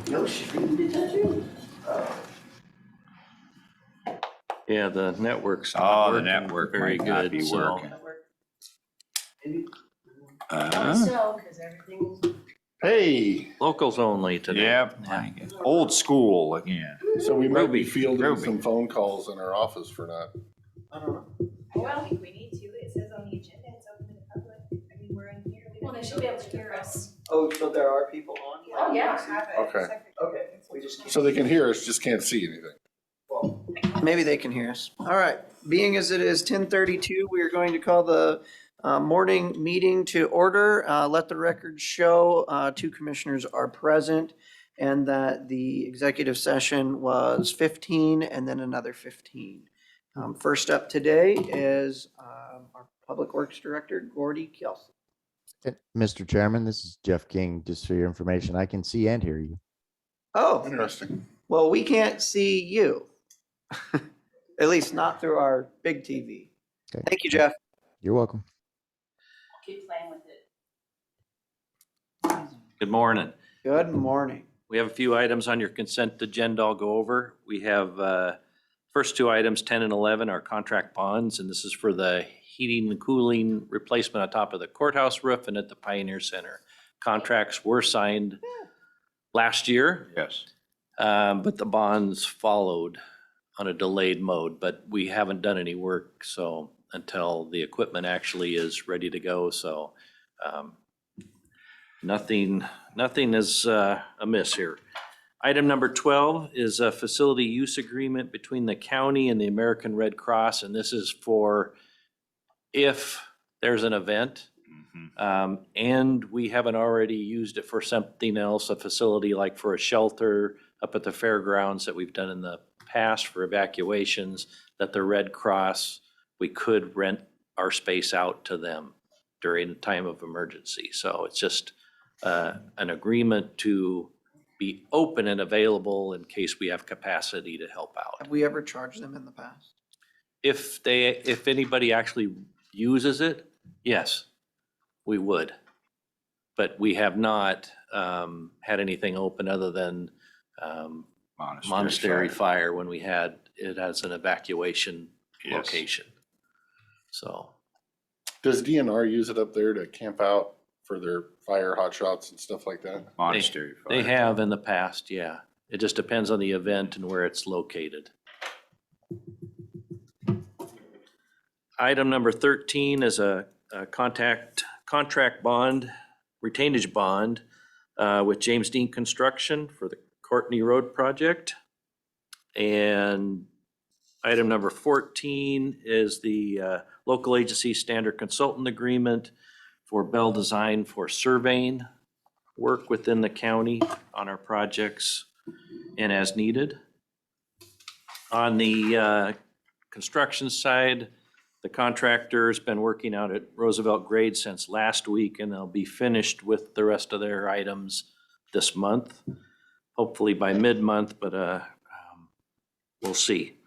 No, she did that too. Yeah, the network's Oh, not the working network very might not good, be so. working. Maybe. So, because everything's. Hey, Locals only today. Yep, old school again. so we might be Ruby, fielding Ruby. some phone calls in our office for that. I don't know. Well, if we need to, it says on the agenda, it's open to the public. I mean, we're in here. Well, they should be able to hear us. Oh, so there are people on? Oh, yeah. Okay. Okay, we just can't. So they can hear us, just can't see anything. Well, maybe they can hear us. All right, being as it is 10:32, we are going to call the morning meeting to order. Let the record show 2 commissioners are present and that the executive session was 15 and then another 15. First up today is our Public Works Director, Gordy Kelson. Mr. Chairman, this is Jeff King. Just for your information, I can see and hear you. Oh, Interesting. well, we can't see you. At least not through our big TV. Okay. Thank you, Jeff. You're welcome. Keep playing with it. Good morning. Good morning. We have a few items on your consent agenda I'll go over. We have first 2 items, 10 and 11, are contract bonds, and this is for the heating and cooling replacement on top of the courthouse roof and at the Pioneer Center. Contracts were signed last year, Yes. but the bonds followed on a delayed mode, but we haven't done any work, so until the equipment actually is ready to go, so nothing is amiss here. Item number 12 is a facility use agreement between the county and the American Red Cross, and this is for if there's an event, and we haven't already used it for something else, a facility like for a shelter up at the fairgrounds that we've done in the past for evacuations, that the Red Cross, we could rent our space out to them during a time of emergency. So it's just an agreement to be open and available in case we have capacity to help out. Have we ever charged them in the past? If anybody actually uses it, yes, we would. But we have not had anything open other than Monastery Fire when we had it as an evacuation location. So. Does DNR use it up there to camp out for their fire hotshots and stuff like that? Monastery. They have in the past, yeah. It just depends on the event and where it's located. Item number 13 is a contract bond, retainage bond with James Dean Construction for the Courtney Road project. And item number 14 is the local agency standard consultant agreement for Bell Design for surveying work within the county on our projects and as needed. On the construction side, the contractor's been working out at Roosevelt Grade since last week, and they'll be finished with the rest of their items this month, hopefully by mid-month, but we'll see.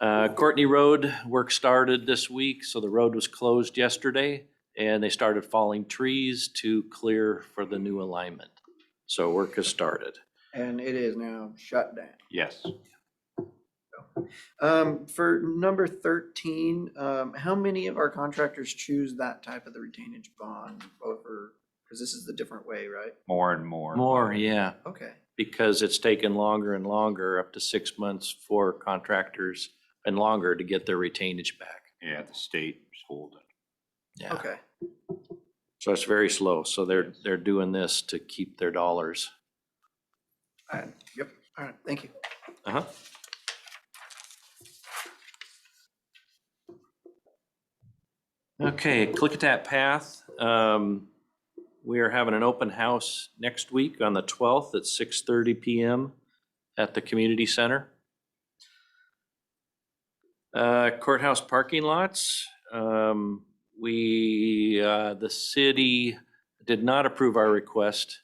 Courtney Road work started this week, so the road was closed yesterday, and they started falling trees to clear for the new alignment. So work has started. And it is now shut down. Yes. For number 13, how many of our contractors choose that type of the retainage bond over, because this is the different way, right? More and more. More, yeah, Okay. because it's taken longer and longer, up to 6 months for contractors and longer to get their retainage back. Yeah, the state is holding. Yeah. Okay. So it's very slow. So they're doing this to keep their dollars. All right. Yep. All right. Thank you. Uh-huh. Okay, Klickitat Path. We are having an open house next week on the 12th at 6:30 p.m. at the community center. Courthouse parking lots. The city did not approve our request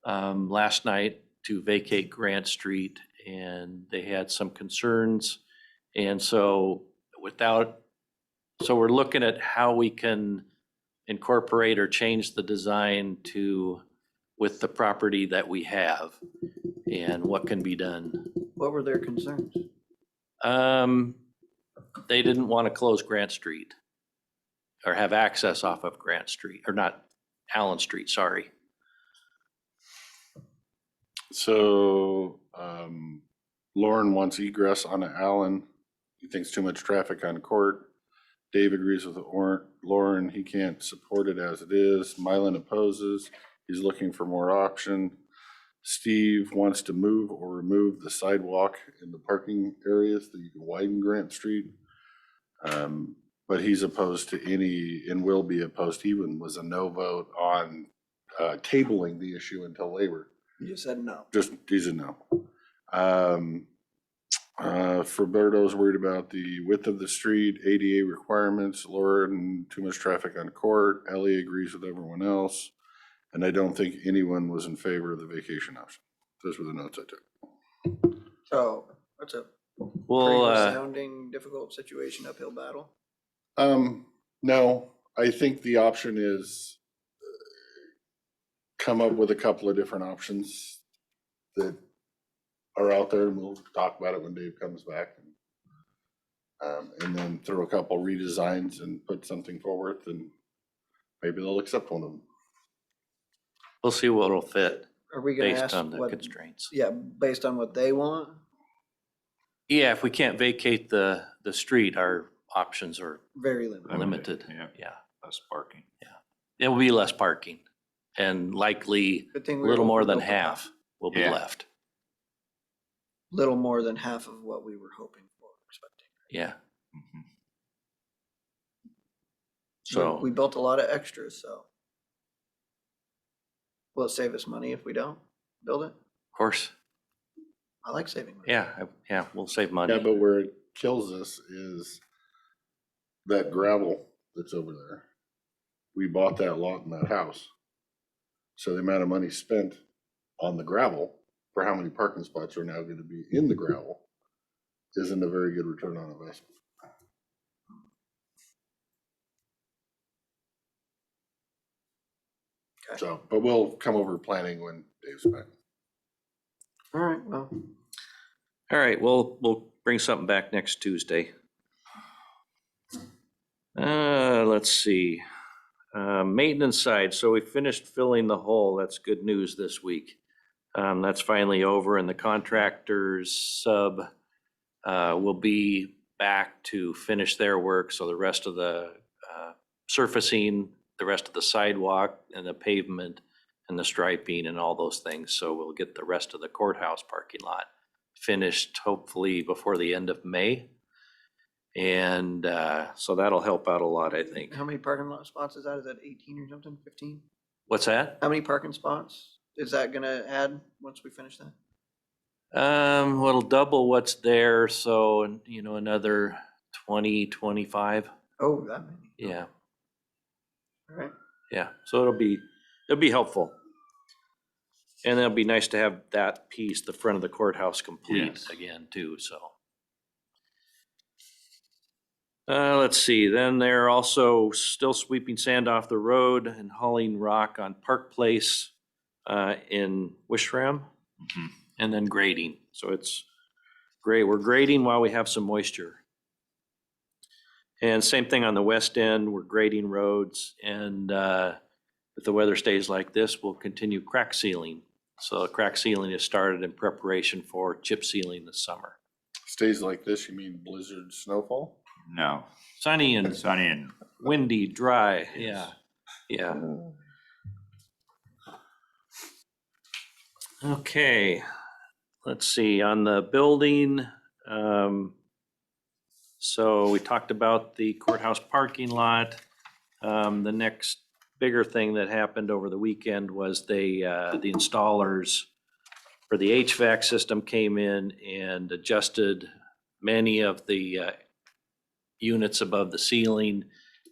last night to vacate Grant Street, and they had some concerns. And so we're looking at how we can incorporate or change the design to with the property that we have and what can be done. What were their concerns? They didn't want to close Grant Street or have access off of Grant Street, or not Allen Street, sorry. So, Lauren wants egress on Allen. He thinks too much traffic on Court. Dave agrees with Lauren. He can't support it as it is. Mylan opposes. He's looking for more option. Steve wants to move or remove the sidewalk in the parking areas that you can widen Grant Street. But he's opposed to any, and will be opposed, even was a no vote on tabling the issue until labor. You just said no. Just, he's a no. Roberto's worried about the width of the street, ADA requirements, Lauren, too much traffic on Court. Ellie agrees with everyone else. And I don't think anyone was in favor of the vacation option. Those were the notes I took. So that's a pretty Well, sounding difficult situation, uphill battle. No, I think the option is come up with a couple of different options that are out there, and we'll talk about it when Dave comes back. And then throw a couple redesigns and put something forward, and maybe they'll accept one of them. we'll see what'll fit Are we gonna based ask on the what, constraints. yeah, based on what they want? Yeah, if we can't vacate the street, our options are Very limited. limited. Yeah, Yeah, less parking. it will be less parking and likely Good thing a we little more than overbuilt the plan. half will be Yeah. left. Little more than half of what we were hoping for, expecting. Yeah, Mhm. so. We built a lot of extras, so. Will it save us money if we don't build it? Of course, I like saving money. yeah, we'll save money. Yeah, but where it kills us is that gravel that's over there. We bought that lot in that house. So the amount of money spent on the gravel for how many parking spots are now gonna be in the gravel isn't a very good return on investment. Okay. So, but we'll come over planning when Dave's back. All right, well, All right, we'll bring something back next Tuesday. Let's see. Maintenance side, so we finished filling the hole. That's good news this week. That's finally over, and the contractors sub will be back to finish their work. So the rest of the surfacing, the rest of the sidewalk and the pavement and the striping and all those things. So we'll get the rest of the courthouse parking lot finished hopefully before the end of May. And so that'll help out a lot, I think. how many parking lot spots is that? Is that 18 or something, 15? What's that? How many parking spots is that gonna add once we finish that? Well, it'll double what's there, so, another 20, 25. Oh, that many. Yeah, All right. yeah, so it'll be helpful. And it'll be nice to have that piece, the front of the courthouse complete Yes. again too, so. Let's see, then they're also still sweeping sand off the road and hauling rock on Park Place in Wishram, Mhm. and then grading. So it's great. We're grading while we have some moisture. And same thing on the west end, we're grading roads, and if the weather stays like this, we'll continue crack sealing. So crack sealing is started in preparation for chip sealing this summer. Stays like this, you mean blizzard, snowfall? No, Sunny and sunny and windy, dry, yeah, yeah. Okay, let's see, on the building, so we talked about the courthouse parking lot. The next bigger thing that happened over the weekend was the installers for the HVAC system came in and adjusted many of the units above the ceiling,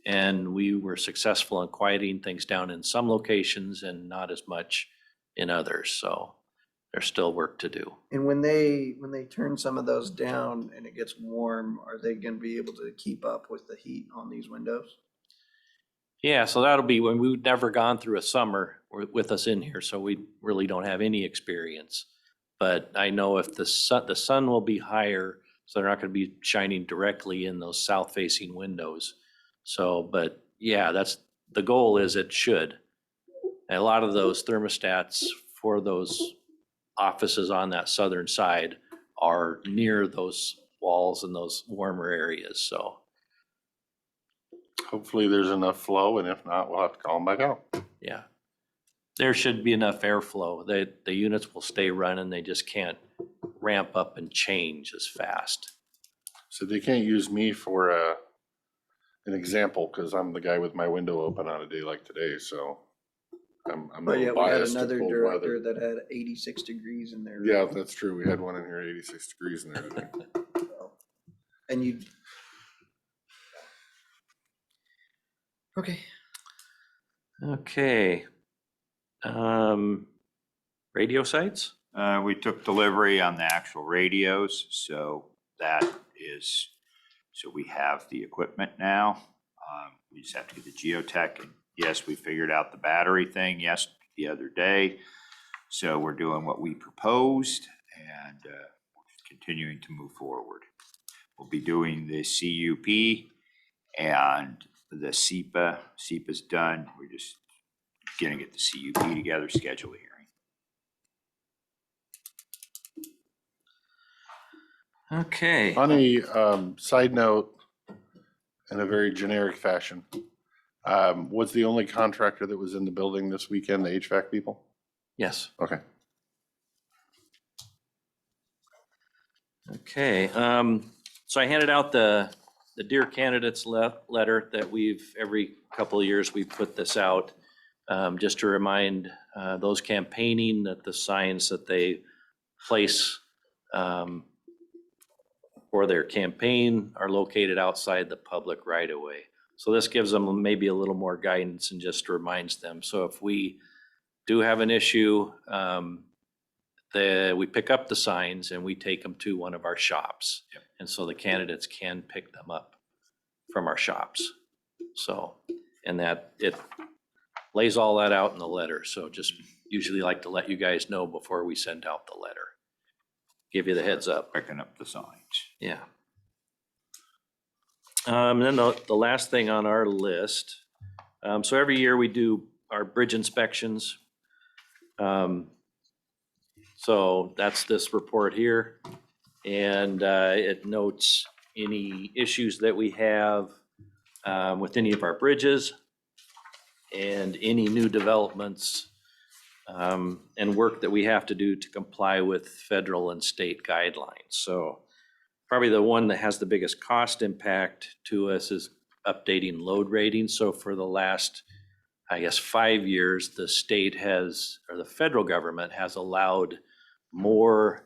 and we were successful in quieting things down in some locations and not as much in others, so there's still work to do. And when they turn some of those down and it gets warm, are they gonna be able to keep up with the heat on these windows? Yeah, so that'll be when we've never gone through a summer with us in here, so we really don't have any experience. But I know if the sun will be higher, so they're not gonna be shining directly in those south facing windows. So, but yeah, that's, the goal is it should. And a lot of those thermostats for those offices on that southern side are near those walls and those warmer areas, so. Hopefully there's enough flow, and if not, we'll have to call them back out. Yeah. There should be enough airflow. The units will stay running. They just can't ramp up and change as fast. So they can't use me for an example, because I'm the guy with my window open on a day like today, so I'm a But yeah, little we had biased to another cold director weather. that had 86 degrees in there. Yeah, that's true. We had one in here, 86 degrees in there today. And you. Okay. Okay. Radio sites? We took delivery on the actual radios, so that is, so we have the equipment now. We just have to get the geotech, and yes, we figured out the battery thing, the other day. So we're doing what we proposed and continuing to move forward. We'll be doing the CUP and the SEPA. SEPA's done. We're just gonna get the CUP together, schedule a hearing. Okay. On a side note, in a very generic fashion, was the only contractor that was in the building this weekend the HVAC people? Yes. Okay. Okay. So I handed out the Dear Candidates letter that every couple of years, we put this out. Just to remind those campaigning that the signs that they place for their campaign are located outside the public right of way. So this gives them maybe a little more guidance and just reminds them. So if we do have an issue, we pick up the signs and we take them to one of our shops. Yep. And so the candidates can pick them up from our shops. So, and that, it lays all that out in the letter. So just usually like to let you guys know before we send out the letter. Give you the heads up. Picking up the signs. Yeah. And then the last thing on our list, so every year we do our bridge inspections. So that's this report here. And it notes any issues that we have with any of our bridges and any new developments and work that we have to do to comply with federal and state guidelines. So probably the one that has the biggest cost impact to us is updating load ratings. So for the last, I guess, 5 years, the state has, or the federal government has allowed more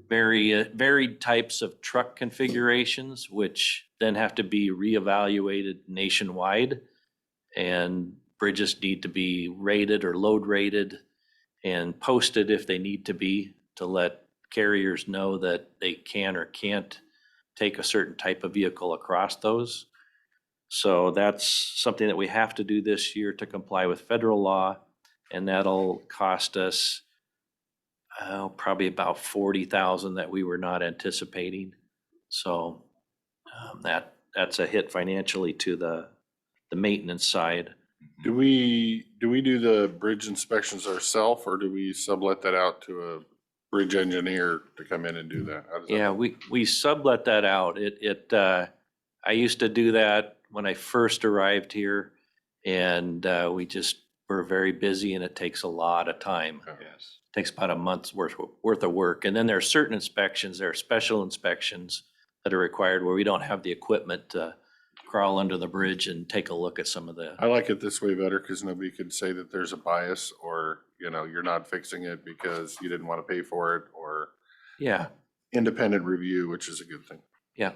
varied types of truck configurations, which then have to be reevaluated nationwide. And bridges need to be rated or load rated and posted if they need to be, to let carriers know that they can or can't take a certain type of vehicle across those. So that's something that we have to do this year to comply with federal law, and that'll cost us probably about 40,000 that we were not anticipating. So that's a hit financially to the maintenance side. Do we do the bridge inspections ourselves, or do we sublet that out to a bridge engineer to come in and do that? How does that Yeah, work? we sublet that out. I used to do that when I first arrived here, and we just were very busy, and it takes a lot of time. Yes. Takes about a month's worth of work. And then there are certain inspections, there are special inspections that are required where we don't have the equipment to crawl under the bridge and take a look at some of the, I like it this way better, because nobody could say that there's a bias, or, you're not fixing it because you didn't want to pay for it, or yeah, independent review, which is a good thing. yeah.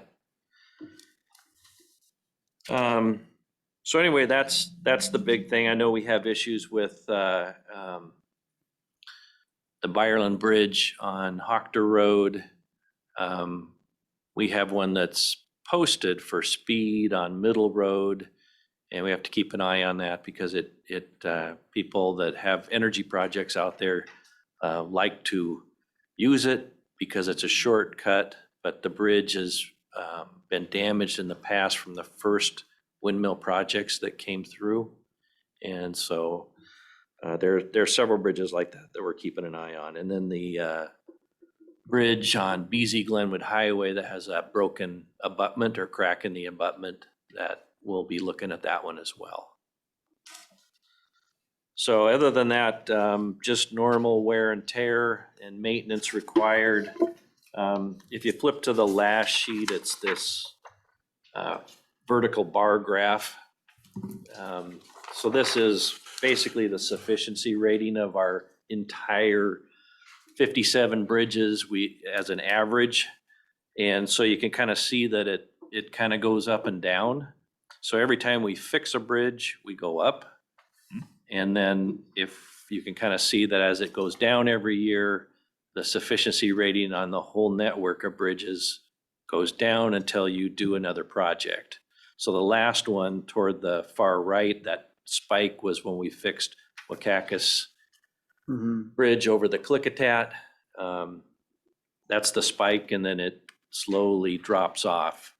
So anyway, that's the big thing. I know we have issues with the Byerland Bridge on Hochter Road. We have one that's posted for speed on Middle Road, And we have to keep an eye on that because people that have energy projects out there like to use it because it's a shortcut, but the bridge has been damaged in the past from the first windmill projects that came through. And so there are several bridges like that that we're keeping an eye on. And then the bridge on BZ Glenwood Highway that has that broken abutment or crack in the abutment, that we'll be looking at that one as well. So other than that, just normal wear and tear and maintenance required. If you flip to the last sheet, it's this vertical bar graph. So this is basically the sufficiency rating of our entire 57 bridges as an average. And so you can kind of see that it kind of goes up and down. So every time we fix a bridge, we go up. And then if you can kind of see that as it goes down every year, the sufficiency rating on the whole network of bridges goes down until you do another project. So the last one toward the far right, that spike was when we fixed Wakakis Bridge over the Klickitat. That's the spike, and then it slowly drops off.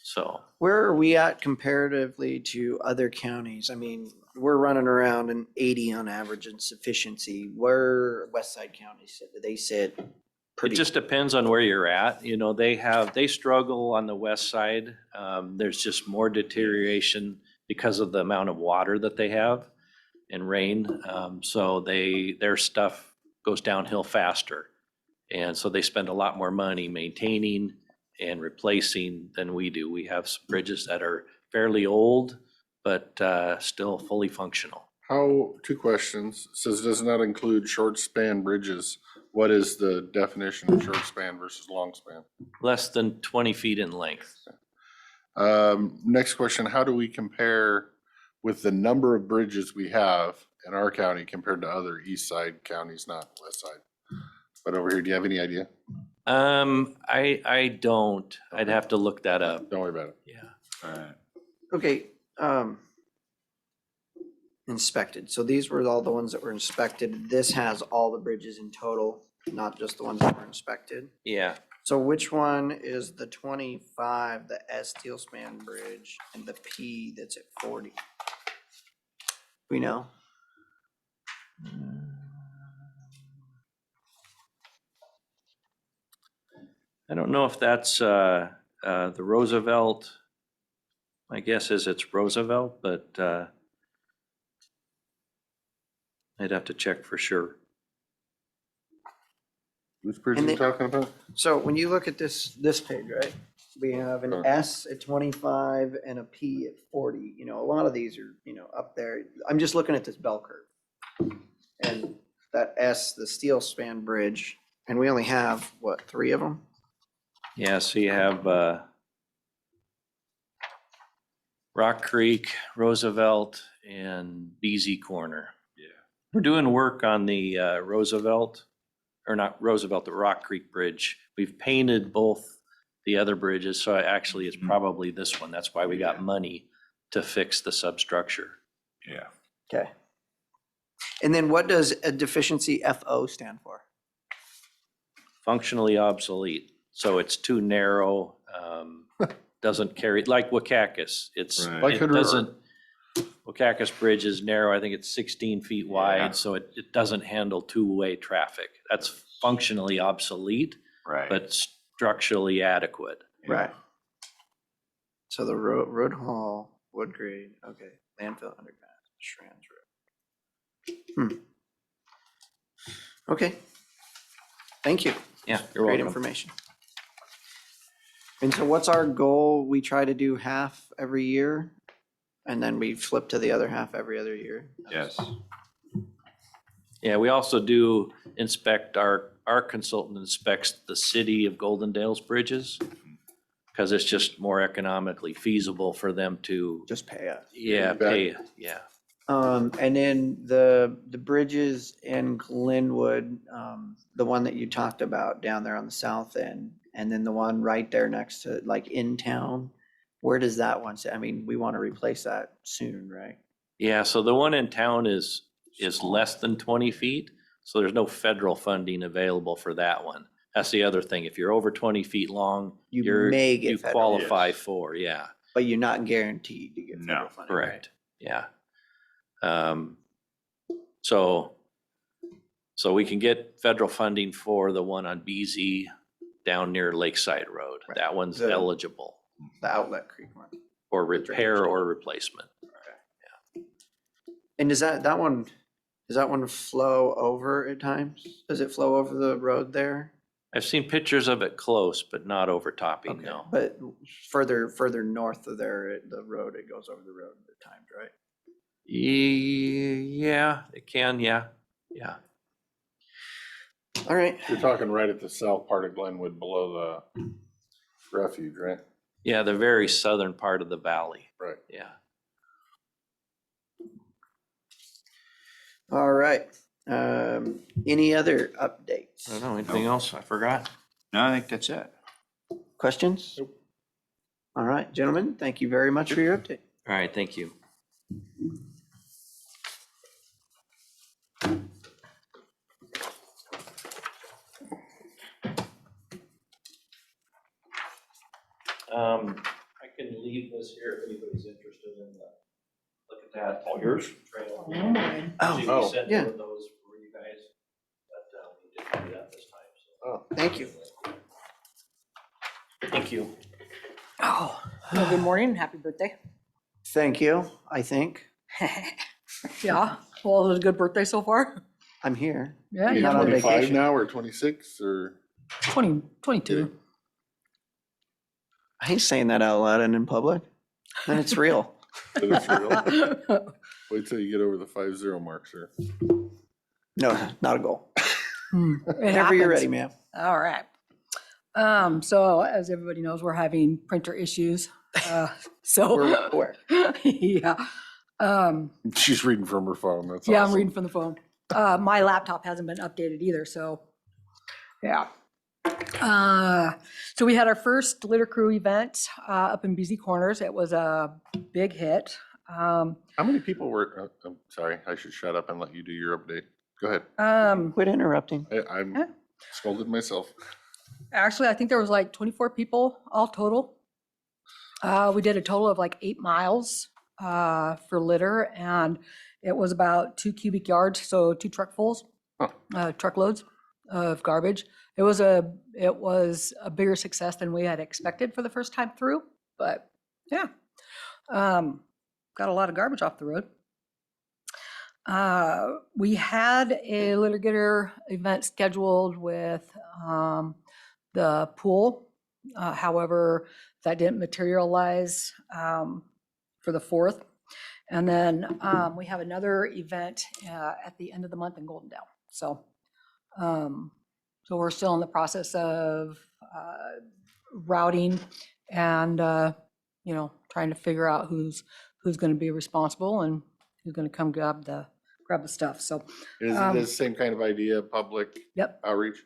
So Where are we at comparatively to other counties? I mean, we're running around an 80 on average in sufficiency. Where West Side County sit? Do they sit it pretty? just depends on where you're at. You know, they struggle on the west side. There's just more deterioration because of the amount of water that they have and rain. So their stuff goes downhill faster. And so they spend a lot more money maintaining and replacing than we do. We have some bridges that are fairly old, but still fully functional. Two questions. It says does not include short span bridges. What is the definition of short span versus long span? Less than 20 feet in length. Next question, how do we compare with the number of bridges we have in our county compared to other east side counties, not west side? But over here, do you have any idea? I don't. I'd have to look that up. Don't worry about it. Yeah. All right. Okay, inspected. So these were all the ones that were inspected. This has all the bridges in total, not just the ones that were inspected. Yeah. So which one is the 25, the S steel span bridge, and the P that's at 40? We know? I don't know if that's the Roosevelt. My guess is it's Roosevelt, but I'd have to check for sure. Which bridge are And you talking about? So when you look at this page, right? We have an S at 25 and a P at 40. You know, a lot of these are, up there. I'm just looking at this bell curve. And that S, the steel span bridge, and we only have, what, 3 of them? Yeah, so you have Rock Creek, Roosevelt, and BZ Corner. Yeah. We're doing work on the Roosevelt, or not Roosevelt, the Rock Creek Bridge. We've painted both the other bridges, so actually it's probably this one. That's why we got money to fix the substructure. Yeah. Okay. And then what does a deficiency FO stand for? Functionally obsolete. So it's too narrow, doesn't carry, like Wakakis. Right. Like It Hood River. doesn't, Wakakis Bridge is narrow. I think it's 16 feet Yeah. wide, so it doesn't handle two-way traffic. That's functionally obsolete, Right. but structurally adequate. Right. So the road hall, wood grade, okay, landfill underpass, Strands Road. Okay. Thank you. Yeah, you're Great welcome. information. And so what's our goal? We try to do half every year, and then we flip to the other half every other year. Yes. Yeah, we also do inspect, our consultant inspects the city of Goldendale's bridges, because it's just more economically feasible for them to, Just pay us. yeah, pay, yeah. And then the bridges in Glenwood, the one that you talked about down there on the south end, and then the one right there next to, like, in town, Where does that one sit? I mean, we want to replace that soon, right? Yeah, so the one in town is less than 20 feet, so there's no federal funding available for that one. That's the other thing. If you're over 20 feet long, You may get you federal. qualify Yes. for, yeah, But you're not guaranteed to get No, federal funding. right? correct, yeah. So we can get federal funding for the one on BZ down near Lakeside Road. Right. That one's The- eligible The Outlet Creek one. for repair or replacement. And does that one flow over at times? Does it flow over the road there? I've seen pictures of it close, but not overtopping, Okay, no. but further north of there, the road, it goes over the road at times, right? Yeah, it can, yeah. All right. You're talking right at the south part of Glenwood below the refuge, right? Yeah, the very southern part of the valley, Right. yeah. All right. Any other updates? I don't know, anything else I forgot? no, I think that's it. Questions? Nope. All right, gentlemen, thank you very much for your update. All right, thank you. I can leave this here if anybody's interested in the, look at that. All yours? Trail. Oh, Usually we send yeah. one of those for you guys, but we didn't do that this time, so. Oh, thank you. Thank you. Oh, well, good morning. Happy birthday. Thank you, I think. Yeah. Well, it was a good birthday so far. I'm here. Yeah, You're you're not on 25 vacation. now or 26 or? 22. I ain't saying that out loud and in public. And it's real. It's real. Wait till you get over the 5-0 mark, sir. No, not a goal. It Whenever you're happens. ready, ma'am. All right. So as everybody knows, we're having printer issues. So, We're aware. yeah. She's reading from her phone. That's Yeah, I'm awesome. reading from the phone. My laptop hasn't been updated either, so, yeah. So we had our first litter crew event up in BZ Corners. It was a big hit. How many people were, I'm sorry, I should shut up and let you do your update. Go ahead. Quit interrupting. I'm Yeah. scolded myself. Actually, I think there was like 24 people all total. We did a total of like 8 miles for litter, and it was about 2 cubic yards, so 2 truckfuls, truckloads of garbage. It was a bigger success than we had expected for the first time through, but yeah, got a lot of garbage off the road. We had a litter getter event scheduled with the pool. However, that didn't materialize for the 4th. And then we have another event at the end of the month in Goldendale. So, so we're still in the process of routing and trying to figure out who's going to be responsible and who's going to come grab the stuff. So, Is it the same kind of idea, public yep. outreach?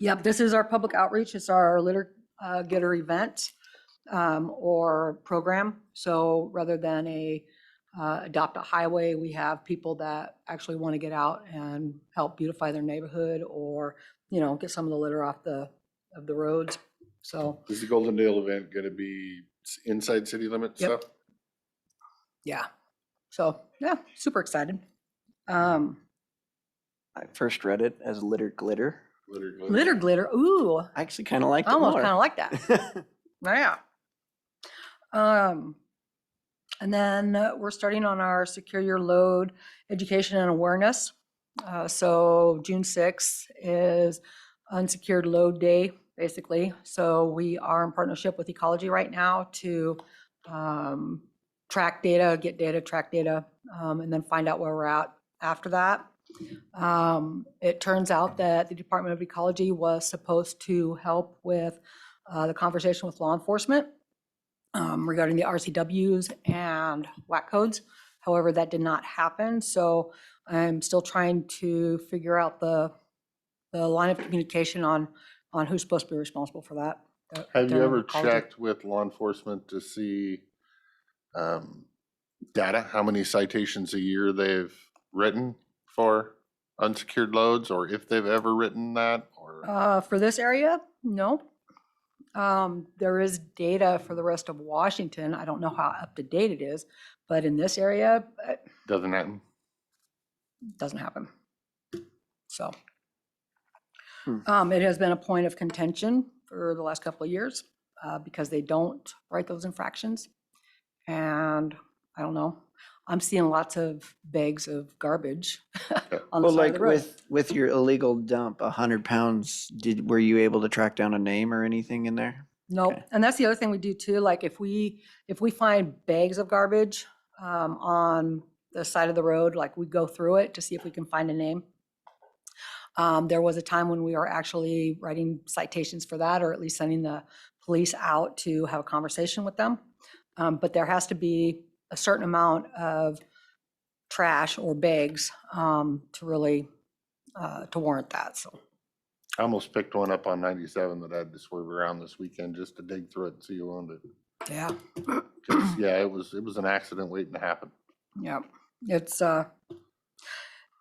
Yep, this is our public outreach. It's our litter getter event or program. So rather than adopt a highway, we have people that actually want to get out and help beautify their neighborhood or, get some of the litter off of the roads. So, Is the Goldendale event going to be inside city limits Yep. stuff? yeah. So, yeah, super excited. I first read it as litter glitter. Litter glitter, ooh, I actually kind of liked I it almost more. kind of like that. Yeah. And then we're starting on our Secure Your Load education and awareness. So June 6th is Unsecured Load Day, basically. So we are in partnership with Ecology right now to track data, get data, track data, and then find out where we're at after that. It turns out that the Department of Ecology was supposed to help with the conversation with law enforcement regarding the RCWs and WAC codes. However, that did not happen. So I'm still trying to figure out the line of communication on who's supposed to be responsible for that. Have you then ever calls it- checked with law enforcement to see data, how many citations a year they've written for unsecured loads, or if they've ever written that, or? For this area, no. There is data for the rest of Washington. I don't know how up to date it is, but in this area, it Doesn't happen? doesn't happen. So. Hmm. It has been a point of contention for the last couple of years, because they don't write those infractions. And I don't know, I'm seeing lots of bags of garbage on the Well, side of like the road. with your illegal dump, 100 pounds, were you able to track down a name or anything in there? Nope. Okay. And that's the other thing we do too. Like if we find bags of garbage on the side of the road, like we go through it to see if we can find a name. There was a time when we were actually writing citations for that, or at least sending the police out to have a conversation with them. But there has to be a certain amount of trash or bags to really to warrant that. So I almost picked one up on 97 that I had to swerve around this weekend just to dig through it and see who owned it. yeah, 'Cause, yeah, it was an accident waiting to happen. yeah,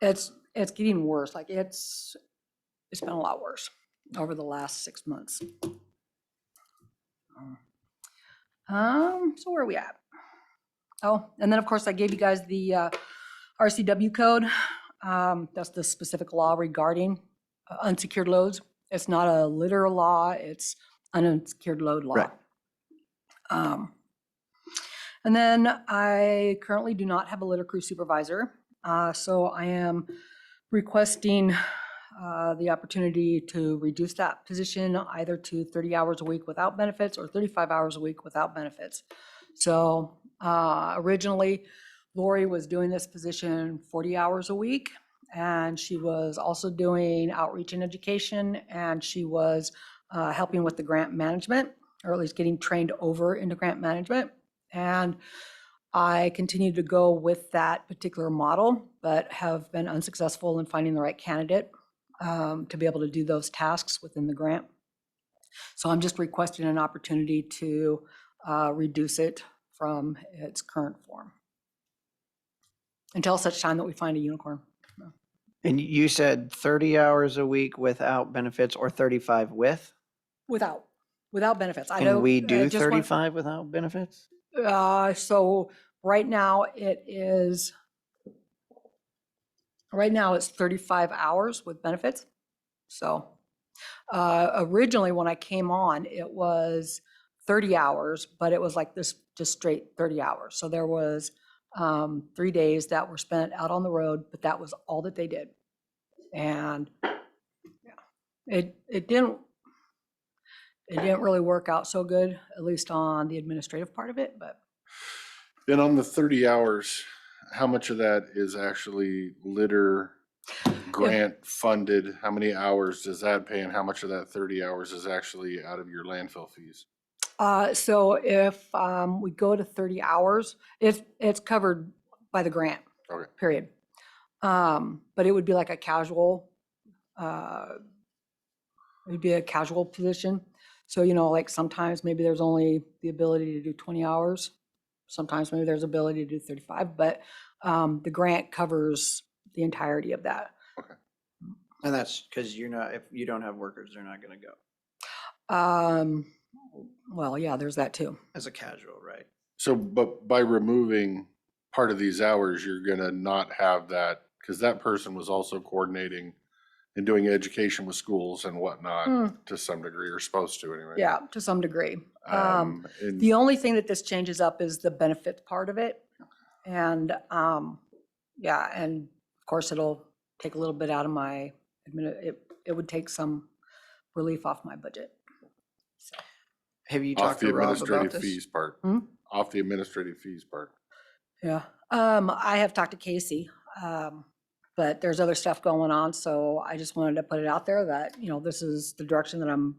it's getting worse. Like it's been a lot worse over the last 6 months. So where are we at? Oh, and then of course I gave you guys the RCW code. That's the specific law regarding unsecured loads. It's not a literal law, it's an unsecured load law. Right. And then I currently do not have a litter crew supervisor. So I am requesting the opportunity to reduce that position either to 30 hours a week without benefits or 35 hours a week without benefits. So originally, Lori was doing this position 40 hours a week, and she was also doing outreach and education, and she was helping with the grant management, or at least getting trained over into grant management. And I continue to go with that particular model, but have been unsuccessful in finding the right candidate to be able to do those tasks within the grant. So I'm just requesting an opportunity to reduce it from its current form until such time that we find a unicorn. And you said 30 hours a week without benefits or 35 with? Without benefits. I Can don't. we I do just want- 35 without benefits? So right now it's 35 hours with benefits. So originally when I came on, it was 30 hours, but it was like this, just straight 30 hours. So there was 3 days that were spent out on the road, but that was all that they did. And yeah, it didn't really work out so good, at least on the administrative part of it, but Then on the 30 hours, how much of that is actually litter grant funded? How many hours does that pay, and how much of that 30 hours is actually out of your landfill fees? so if we go to 30 hours, it's covered by the grant, Okay. period. But it would be like a casual, it would be a casual position. So, like sometimes maybe there's only the ability to do 20 hours. Sometimes maybe there's ability to do 35, but the grant covers the entirety of that. And that's because if you don't have workers, they're not going to go Well, yeah, there's that too. as a casual, right? So, but by removing part of these hours, you're gonna not have that, because that person was also coordinating and doing education with schools and whatnot to some degree, or supposed to anyway. Yeah, to some degree. And The only thing that this changes up is the benefits part of it. And, yeah, and of course it'll take a little bit out of my, it would take some relief off my budget. So, Have you off talked the to Rob about administrative this? fees part, Hmm? off the administrative fees part. yeah, I have talked to Casey, but there's other stuff going on, so I just wanted to put it out there that, this is the direction that I'm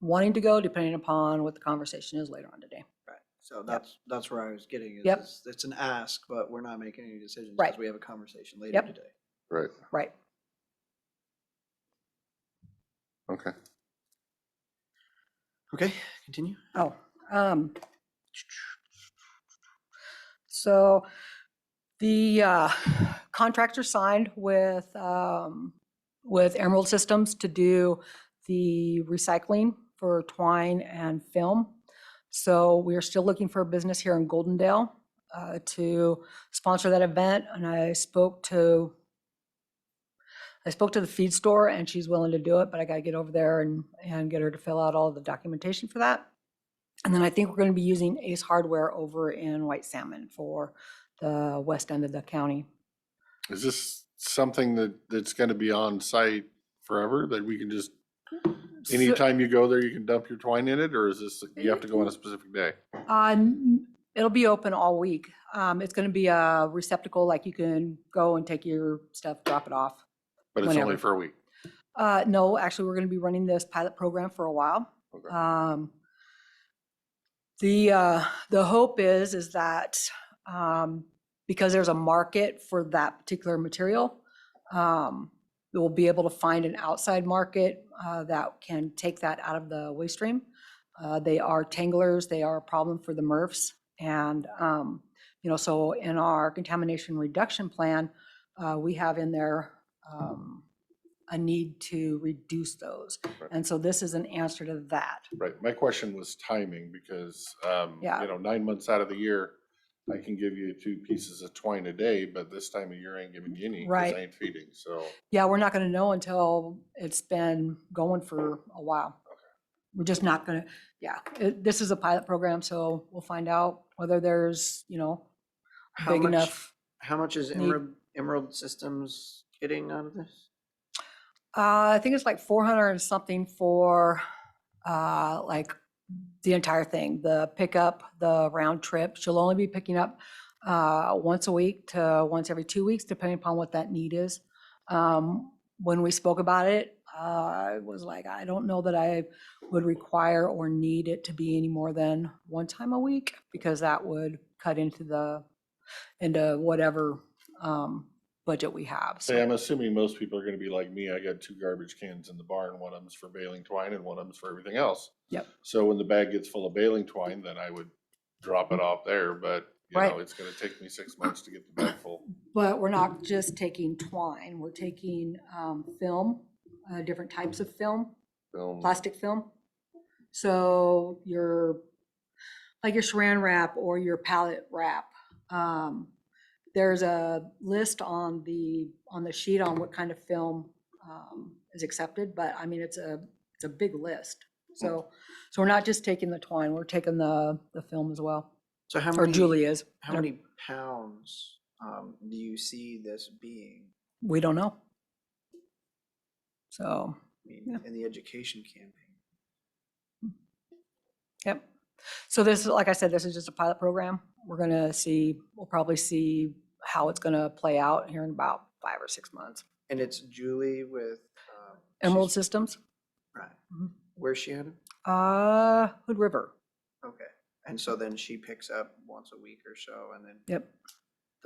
wanting to go, depending upon what the conversation is later on today. Right. So that's where I was getting is Yep. it's an ask, but we're not making any decisions Right. because we have a conversation later Yep. today. Right, Right. okay. Okay, continue. Oh, so the contracts are signed with Emerald Systems to do the recycling for twine and film. So we are still looking for a business here in Goldendale to sponsor that event. And I spoke to the feed store and she's willing to do it, but I got to get over there and get her to fill out all the documentation for that. And then I think we're going to be using Ace Hardware over in White Salmon for the west end of the county. Is this something that's gonna be on site forever, that we can just, anytime you go there, you can dump your twine in it, or is this, you have to go on a specific day? It'll be open all week. It's going to be a receptacle, like you can go and take your stuff, drop it off. But it's only Whenever. for a week? No, actually, we're going to be running this pilot program for a while. Okay. The hope is that because there's a market for that particular material, we'll be able to find an outside market that can take that out of the waste stream. They are tanglers, they are a problem for the MRFs. And, so in our contamination reduction plan, we have in there a need to reduce those. Right. And so this is an answer to that. Right, my question was timing, because, Yeah. 9 months out of the year, I can give you 2 pieces of twine a day, but this time of year I ain't giving you any, because Right. I ain't feeding, so. Yeah, we're not going to know until it's been going for a while. We're just not going to, this is a pilot program, so we'll find out whether there's, How big much- enough. How much is Need- Emerald Systems getting out of this? I think it's like 400 and something for like the entire thing, the pickup, the round trip. She'll only be picking up once a week to once every 2 weeks, depending upon what that need is. When we spoke about it, I was like, I don't know that I would require or need it to be any more than one time a week, because that would cut into whatever budget we have. Say, I'm assuming most people are gonna be like me, I got 2 garbage cans in the barn, one of them's for baling twine and one of them's for everything else. Yep. So when the bag gets full of baling twine, then I would drop it off there, but, Right. it's gonna take me 6 months to get the bag full. But we're not just taking twine, we're taking film, different types of film, Film. plastic film. So like your saran wrap or your pallet wrap. There's a list on the sheet on what kind of film is accepted, but I mean, it's a big list. So we're not just taking the twine, we're taking the film as well, So how or many? Julie is. How many pounds do you see this being? We don't know. So, I mean, Yeah. in the education campaign? yep. So this, like I said, this is just a pilot program. We'll probably see how it's gonna play out here in about 5 or 6 months. And it's Julie with Emerald she's- Systems, Right. Mhm. Where's she at? Hood River. Okay. And so then she picks up once a week or so and then Yep.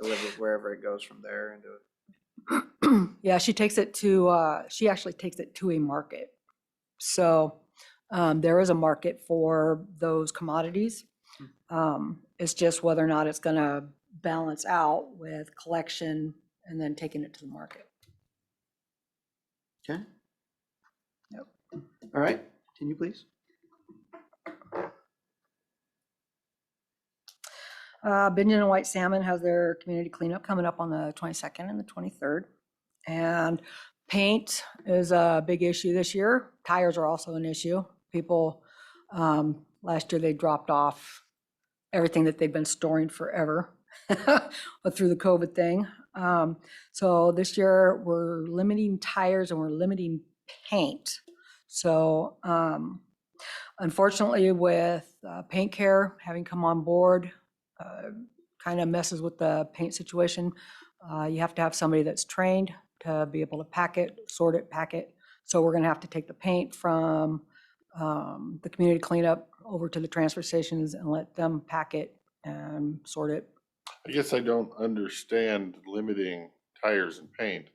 delivers wherever it goes from there into it. Yeah, she actually takes it to a market. So there is a market for those commodities. It's just whether or not it's gonna balance out with collection and then taking it to the market. Okay. Yep. All right, continue, please. Binion and White Salmon has their community cleanup coming up on the 22nd and the 23rd. And paint is a big issue this year. Tires are also an issue. People, last year they dropped off everything that they've been storing forever through the COVID thing. So this year we're limiting tires and we're limiting paint. So unfortunately with Paint Care having come on board, kind of messes with the paint situation. You have to have somebody that's trained to be able to pack it, sort it, pack it. So we're gonna have to take the paint from the community cleanup over to the transfer stations and let them pack it and sort it. I guess I don't understand limiting tires and paint.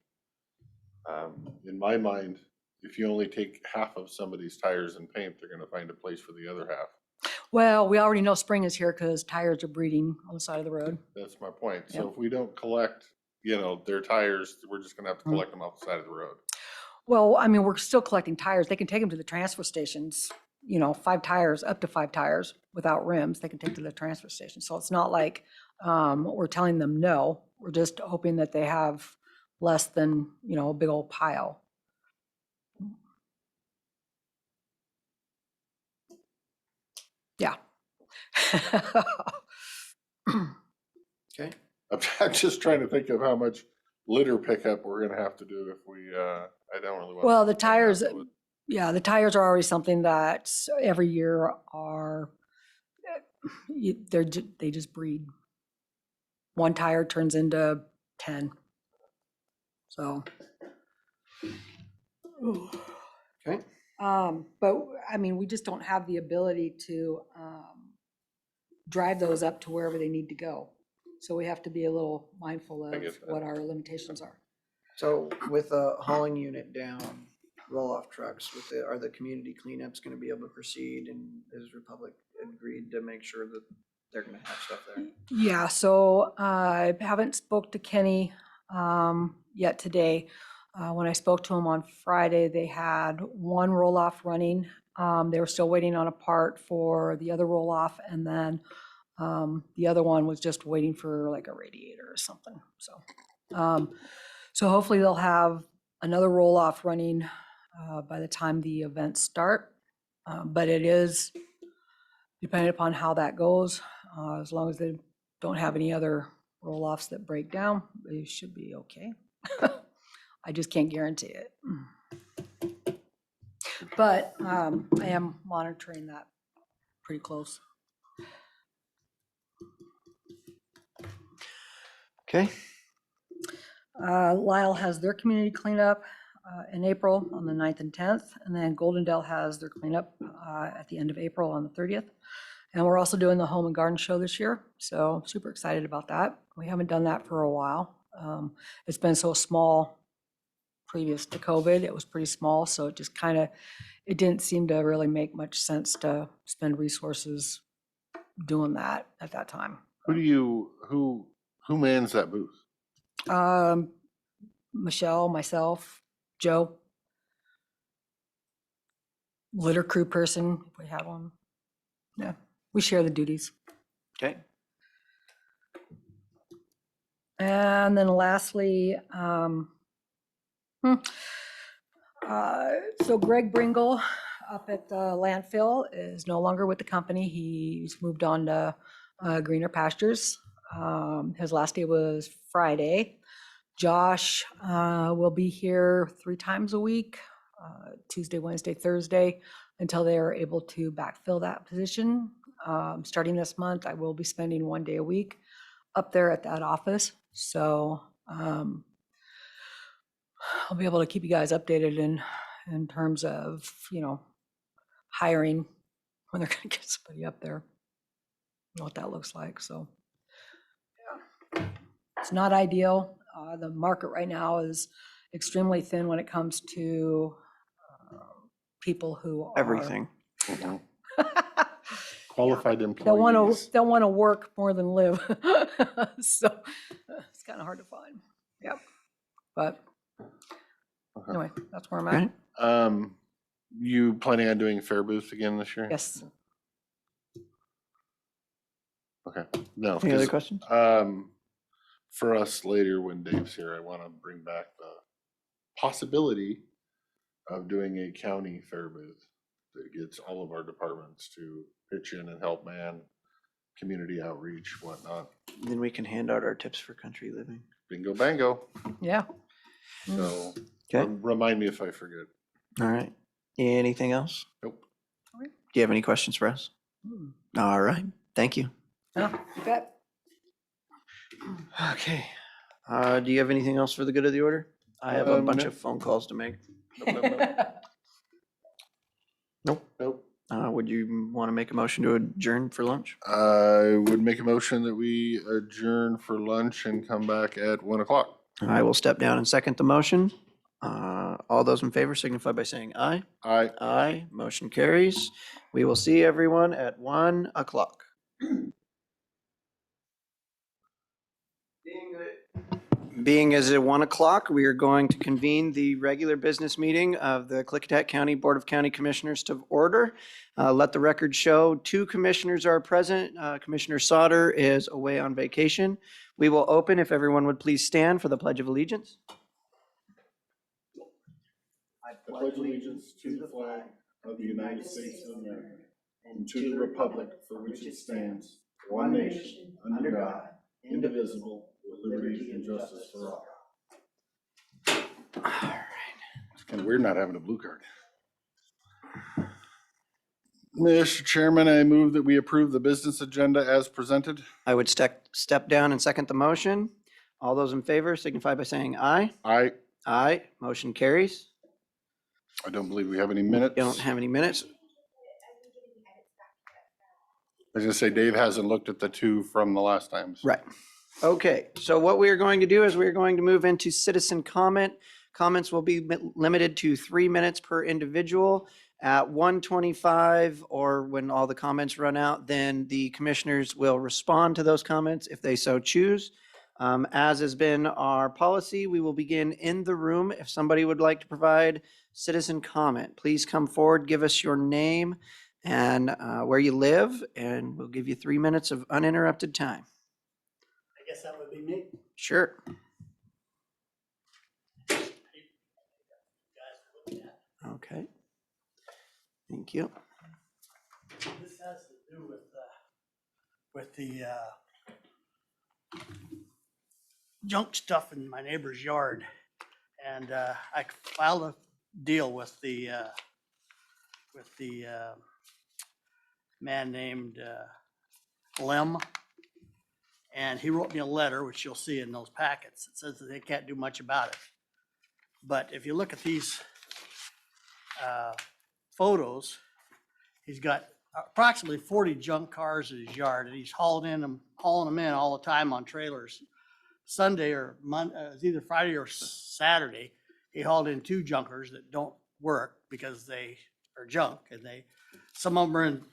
In my mind, if you only take half of somebody's tires and paint, they're gonna find a place for the other half. Well, we already know spring is here because tires are breeding on the side of the road. That's my point. So Yep. if we don't collect, their tires, we're just gonna have to collect them off the side of the road. Well, I mean, we're still collecting tires. They can take them to the transfer stations, 5 tires, up to 5 tires without rims, they can take to the transfer station. So it's not like we're telling them no. We're just hoping that they have less than, a big old pile. Yeah. Okay. I'm just trying to think of how much litter pickup we're gonna have to do if we, I don't really want. Well, the tires, yeah, the tires are already something that every year are, they just breed. One tire turns into 10. So. Okay. But I mean, we just don't have the ability to drive those up to wherever they need to go. So we have to be a little mindful I of get that. what our limitations are. So with a hauling unit down, roll-off trucks, are the community cleanups gonna be able to proceed, and is Republic agreed to make sure that they're gonna have stuff there? Yeah, so I haven't spoke to Kenny yet today. When I spoke to him on Friday, they had one roll-off running. They were still waiting on a part for the other roll-off, and then the other one was just waiting for like a radiator or something. So hopefully they'll have another roll-off running by the time the events start. But it is depending upon how that goes. As long as they don't have any other roll-offs that break down, they should be okay. I just can't guarantee it. But I am monitoring that pretty close. Okay. Lyle has their community cleanup in April on the 9th and 10th, and then Goldendale has their cleanup at the end of April on the 30th. And we're also doing the Home and Garden Show this year, so super excited about that. We haven't done that for a while. It's been so small previous to COVID. It was pretty small, so it just it didn't seem to really make much sense to spend resources doing that at that time. Who mans that booth? Michelle, myself, Joe. Litter crew person, if we have one. Yeah, we share the duties. Okay. And then lastly, so Greg Bringle up at the landfill is no longer with the company. He's moved on to greener pastures. His last day was Friday. Josh will be here 3 times a week, Tuesday, Wednesday, Thursday, until they are able to backfill that position. Starting this month, I will be spending 1 day a week up there at that office. So I'll be able to keep you guys updated in terms of, hiring when they're gonna get somebody up there. What that looks like, so. Yeah, it's not ideal. The market right now is extremely thin when it comes to people who are. Everything. Qualified They'll employees. want to work more than live. So it's kind of hard to find. Yep. But Okay. anyway, that's where I'm Okay. at. You planning on doing fair booth again this year? Yes. Okay, no. Any other 'cause, questions? For us later, when Dave's here, I want to bring back the possibility of doing a county fair booth that gets all of our departments to pitch in and help man community outreach, whatnot. Then we can hand out our tips for country living. Bingo, bango. Yeah. So Okay. remind me if I forget. All right. Anything else? Nope. Do you have any questions for us? Hmm. All right. Thank you. Yeah, you bet. Okay. Do you have anything else for the good of the order? I have a bunch No. of phone calls to make. Nope. Would you want to make a motion to adjourn for lunch? I would make a motion that we adjourn for lunch and come back at 1 o'clock. I will step down and second the motion. All those in favor signify by saying aye. Aye. Aye, motion carries. We will see everyone at 1 o'clock. Being as at 1 o'clock, we are going to convene the regular business meeting of the Klickitat County Board of County Commissioners to order. Let the record show 2 commissioners are present. Commissioner Sauter is away on vacation. We will open if everyone would please stand for the Pledge of Allegiance. I pledge allegiance to the flag of the United States of America and to the republic for which it stands, one nation, under God, indivisible, with liberty and justice for all. It's kind of weird not having a blue card. Mr. Chairman, I move that we approve the business agenda as presented. I would step down and second the motion. All those in favor signify by saying aye. Aye. Aye, motion carries. I don't believe we have any minutes. Don't have any minutes. I was gonna say Dave hasn't looked at the 2 from the last time. Right. Okay, so what we are going to do is we're going to move into citizen comment. Comments will be limited to 3 minutes per individual. At 1:25, or when all the comments run out, then the commissioners will respond to those comments if they so choose. As has been our policy, we will begin in the room. If somebody would like to provide citizen comment, please come forward, give us your name and where you live, and we'll give you 3 minutes of uninterrupted time. I guess that would be me. Sure. Okay. Thank you. This has to do with the junk stuff in my neighbor's yard. And I filed a deal with the man named Lem. And he wrote me a letter, which you'll see in those packets. It says that they can't do much about it. But if you look at these photos, he's got approximately 40 junk cars in his yard, and he's hauling them in all the time on trailers. Sunday or Monday, it was either Friday or Saturday, he hauled in 2 junkers that don't work because they are junk, and some of them are in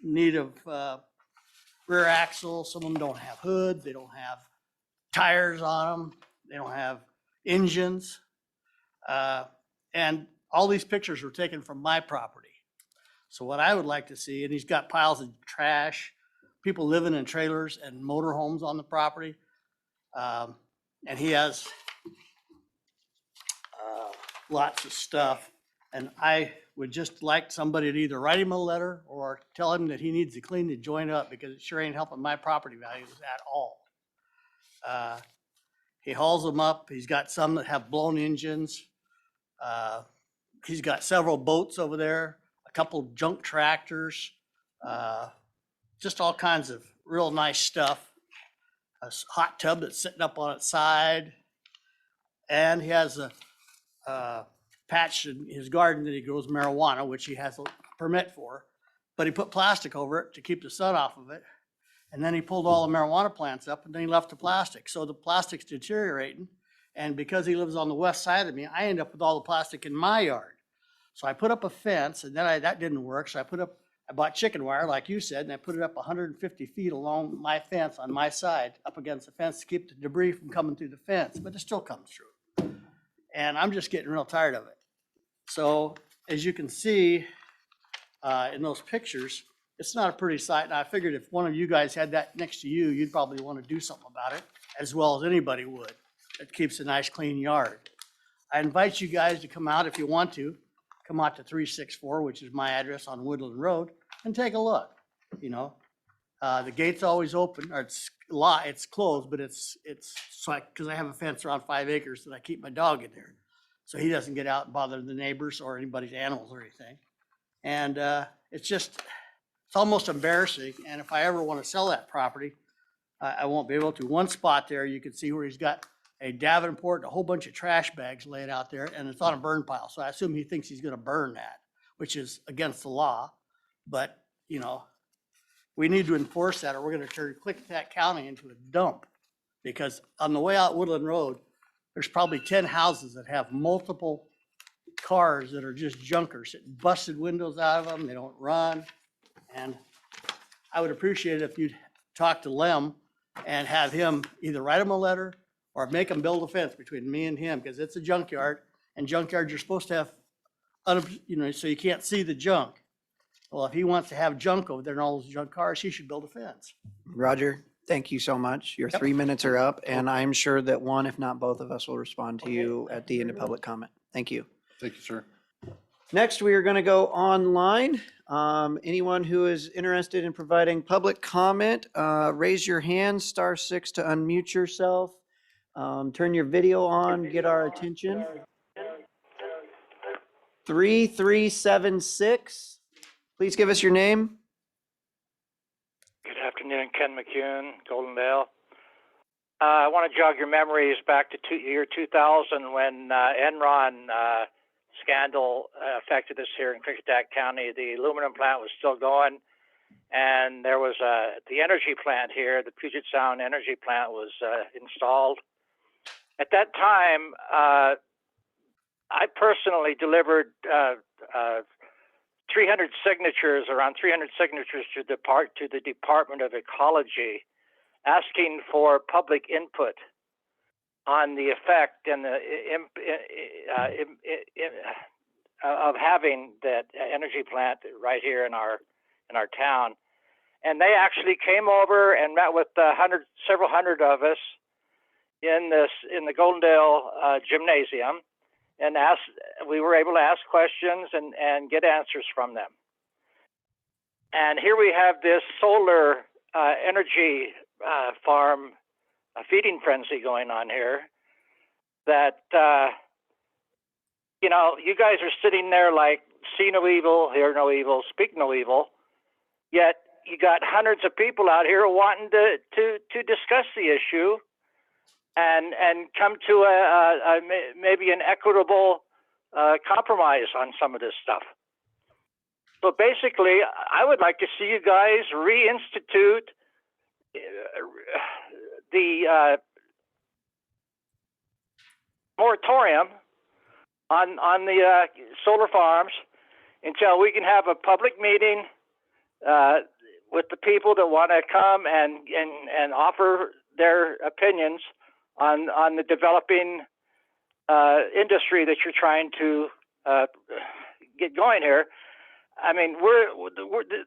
need of rear axle, some of them don't have hoods, they don't have tires on them, they don't have engines. And all these pictures were taken from my property. So what I would like to see, and he's got piles of trash, people living in trailers and motorhomes on the property. And he has lots of stuff. And I would just like somebody to either write him a letter or tell him that he needs to clean the joint up because it sure ain't helping my property values at all. He hauls them up. He's got some that have blown engines. He's got several boats over there, a couple junk tractors, just all kinds of real nice stuff. A hot tub that's sitting up on its side. And he has a patch in his garden that he grows marijuana, which he has a permit for. But he put plastic over it to keep the sun off of it. And then he pulled all the marijuana plants up and then he left the plastic. So the plastic's deteriorating. And because he lives on the west side of me, I end up with all the plastic in my yard. So I put up a fence, and then that didn't work. So I bought chicken wire, like you said, and I put it up 150 feet along my fence on my side, up against the fence to keep the debris from coming through the fence, but it still comes through. And I'm just getting real tired of it. So as you can see in those pictures, it's not a pretty sight. And I figured if one of you guys had that next to you, you'd probably want to do something about it, as well as anybody would. It keeps a nice, clean yard. I invite you guys to come out if you want to. Come out to 364, which is my address on Woodland Road, and take a look. You know, the gate's always open, or it's closed, but it's so because I have a fence around 5 acres that I keep my dog in there, so he doesn't get out and bother the neighbors or anybody's animals or anything. And it's almost embarrassing. And if I ever want to sell that property, I won't be able to. One spot there, you can see where he's got a Davenport, a whole bunch of trash bags laid out there, and it's on a burn pile. So I assume he thinks he's gonna burn that, which is against the law. But, you know, we need to enforce that or we're gonna turn Klickitat County into a dump. Because on the way out Woodland Road, there's probably 10 houses that have multiple cars that are just junkers, busted windows out of them, they don't run. And I would appreciate it if you'd talk to Lem and have him either write him a letter or make him build a fence between me and him, because it's a junkyard, and junkyards you're supposed to have, so you can't see the junk. Well, if he wants to have junk over there and all those junk cars, he should build a fence. Roger, thank you so much. Your Yep. 3 minutes are up, and I'm sure that one, if not both of us, will respond to Okay, you thank at the you end of very public comment. Thank you. Thank you, sir. Next, we are going to go online. Anyone who is interested in providing public comment, raise your hand, *6 to unmute yourself. Turn your video on, get our attention. 3376. Please give us your name. Good afternoon, Ken McCune, Goldendale. I want to jog your memories back to year 2000 when Enron scandal affected us here in Klickitat County. The aluminum plant was still going, and there was the energy plant here, the Puget Sound energy plant was installed. At that time, I personally delivered 300 signatures, around 300 signatures to the Department of Ecology, asking for public input on the effect and the of having that energy plant right here in our town. And they actually came over and met with several hundred of us in the Goldendale gymnasium, and we were able to ask questions and get answers from them. And here we have this solar energy farm, a feeding frenzy going on here that, you guys are sitting there like, see no evil, hear no evil, speak no evil, yet you got hundreds of people out here wanting to discuss the issue and come to maybe an equitable compromise on some of this stuff. So basically, I would like to see you guys reinstitute the moratorium on the solar farms until we can have a public meeting with the people that want to come and offer their opinions on the developing industry that you're trying to get going here. I mean, the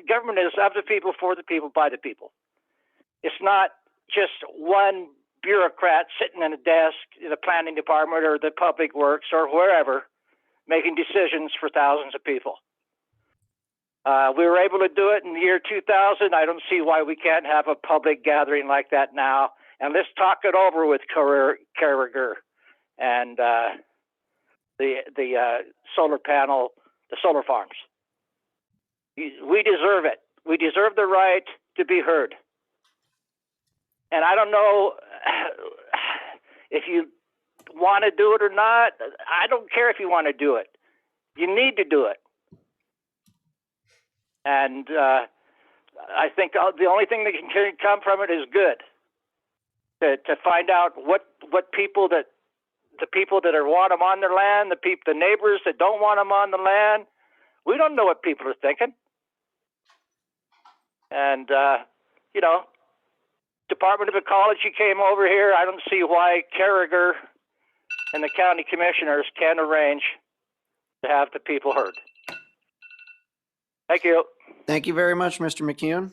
government is of the people, for the people, by the people. It's not just one bureaucrat sitting in a desk in the planning department or the public works or wherever making decisions for thousands of people. We were able to do it in the year 2000. I don't see why we can't have a public gathering like that now. And let's talk it over with Carragher and the solar panel, the solar farms. We deserve it. We deserve the right to be heard. And I don't know if you want to do it or not. I don't care if you want to do it. You need to do it. And I think the only thing that can come from it is good. To find out what people that the people that want them on their land, the neighbors that don't want them on the land. We don't know what people are thinking. And Department of Ecology came over here. I don't see why Carragher and the county commissioners can't arrange to have the people heard. Thank you. Thank you very much, Mr. McKeon.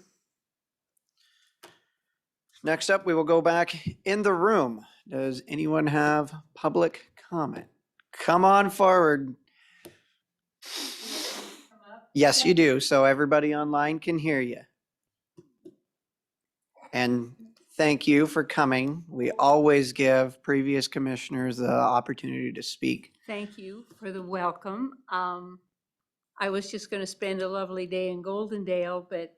Next up, we will go back in the room. Does anyone have public comment? Come on forward. Yes, you do. So everybody online can hear you. And thank you for coming. We always give previous commissioners the opportunity to speak. Thank you for the welcome. I was just going to spend a lovely day in Goldendale, but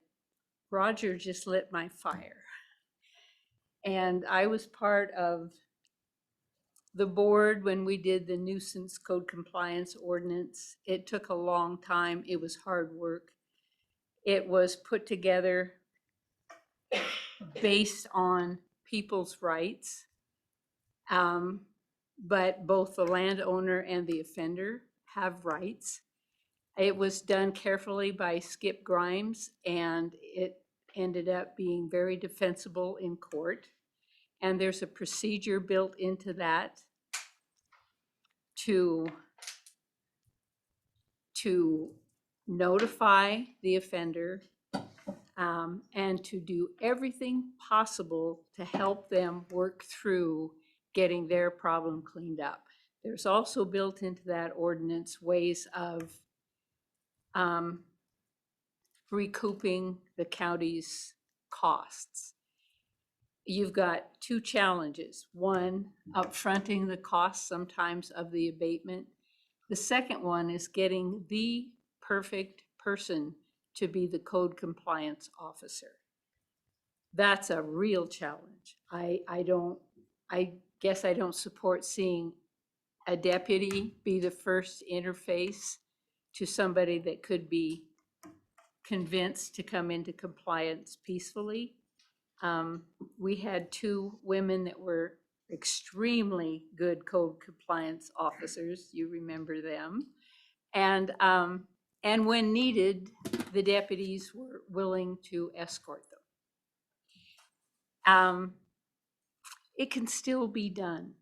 Roger just lit my fire. And I was part of the board when we did the nuisance code compliance ordinance. It took a long time. It was hard work. It was put together based on people's rights, but both the landowner and the offender have rights. It was done carefully by Skip Grimes, and it ended up being very defensible in court. And there's a procedure built into that to notify the offender, and to do everything possible to help them work through getting their problem cleaned up. There's also built into that ordinance ways of recouping the county's costs. You've got two challenges. One, upfronting the costs sometimes of the abatement. The second one is getting the perfect person to be the code compliance officer. That's a real challenge. I guess I don't support seeing a deputy be the first interface to somebody that could be convinced to come into compliance peacefully. We had two women that were extremely good code compliance officers. You remember them. And when needed, the deputies were willing to escort them. It can still be done,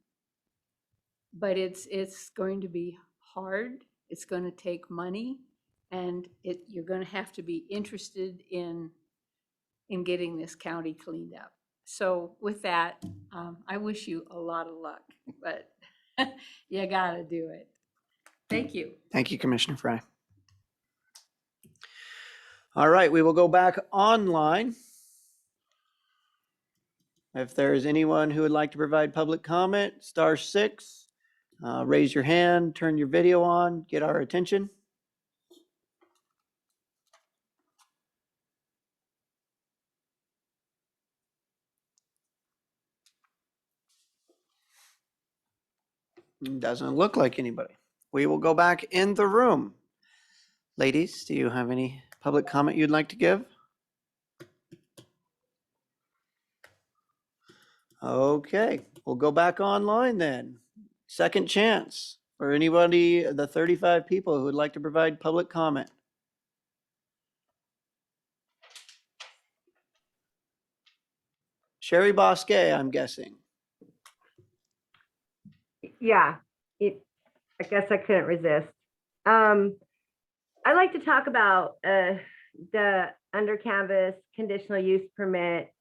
but it's going to be hard. It's going to take money, and you're going to have to be interested in getting this county cleaned up. So with that, I wish you a lot of luck, but you gotta do it. Thank you. Thank you, Commissioner Fry. All right, we will go back online. If there is anyone who would like to provide public comment, *6, raise your hand, turn your video on, get our attention. Doesn't look like anybody. We will go back in the room. Ladies, do you have any public comment you'd like to give? Okay, we'll go back online then. Second chance for anybody, the 35 people who would like to provide public comment. Sherry Bosque, I'm guessing. Yeah, I guess I couldn't resist. I'd like to talk about the under canvas conditional use permit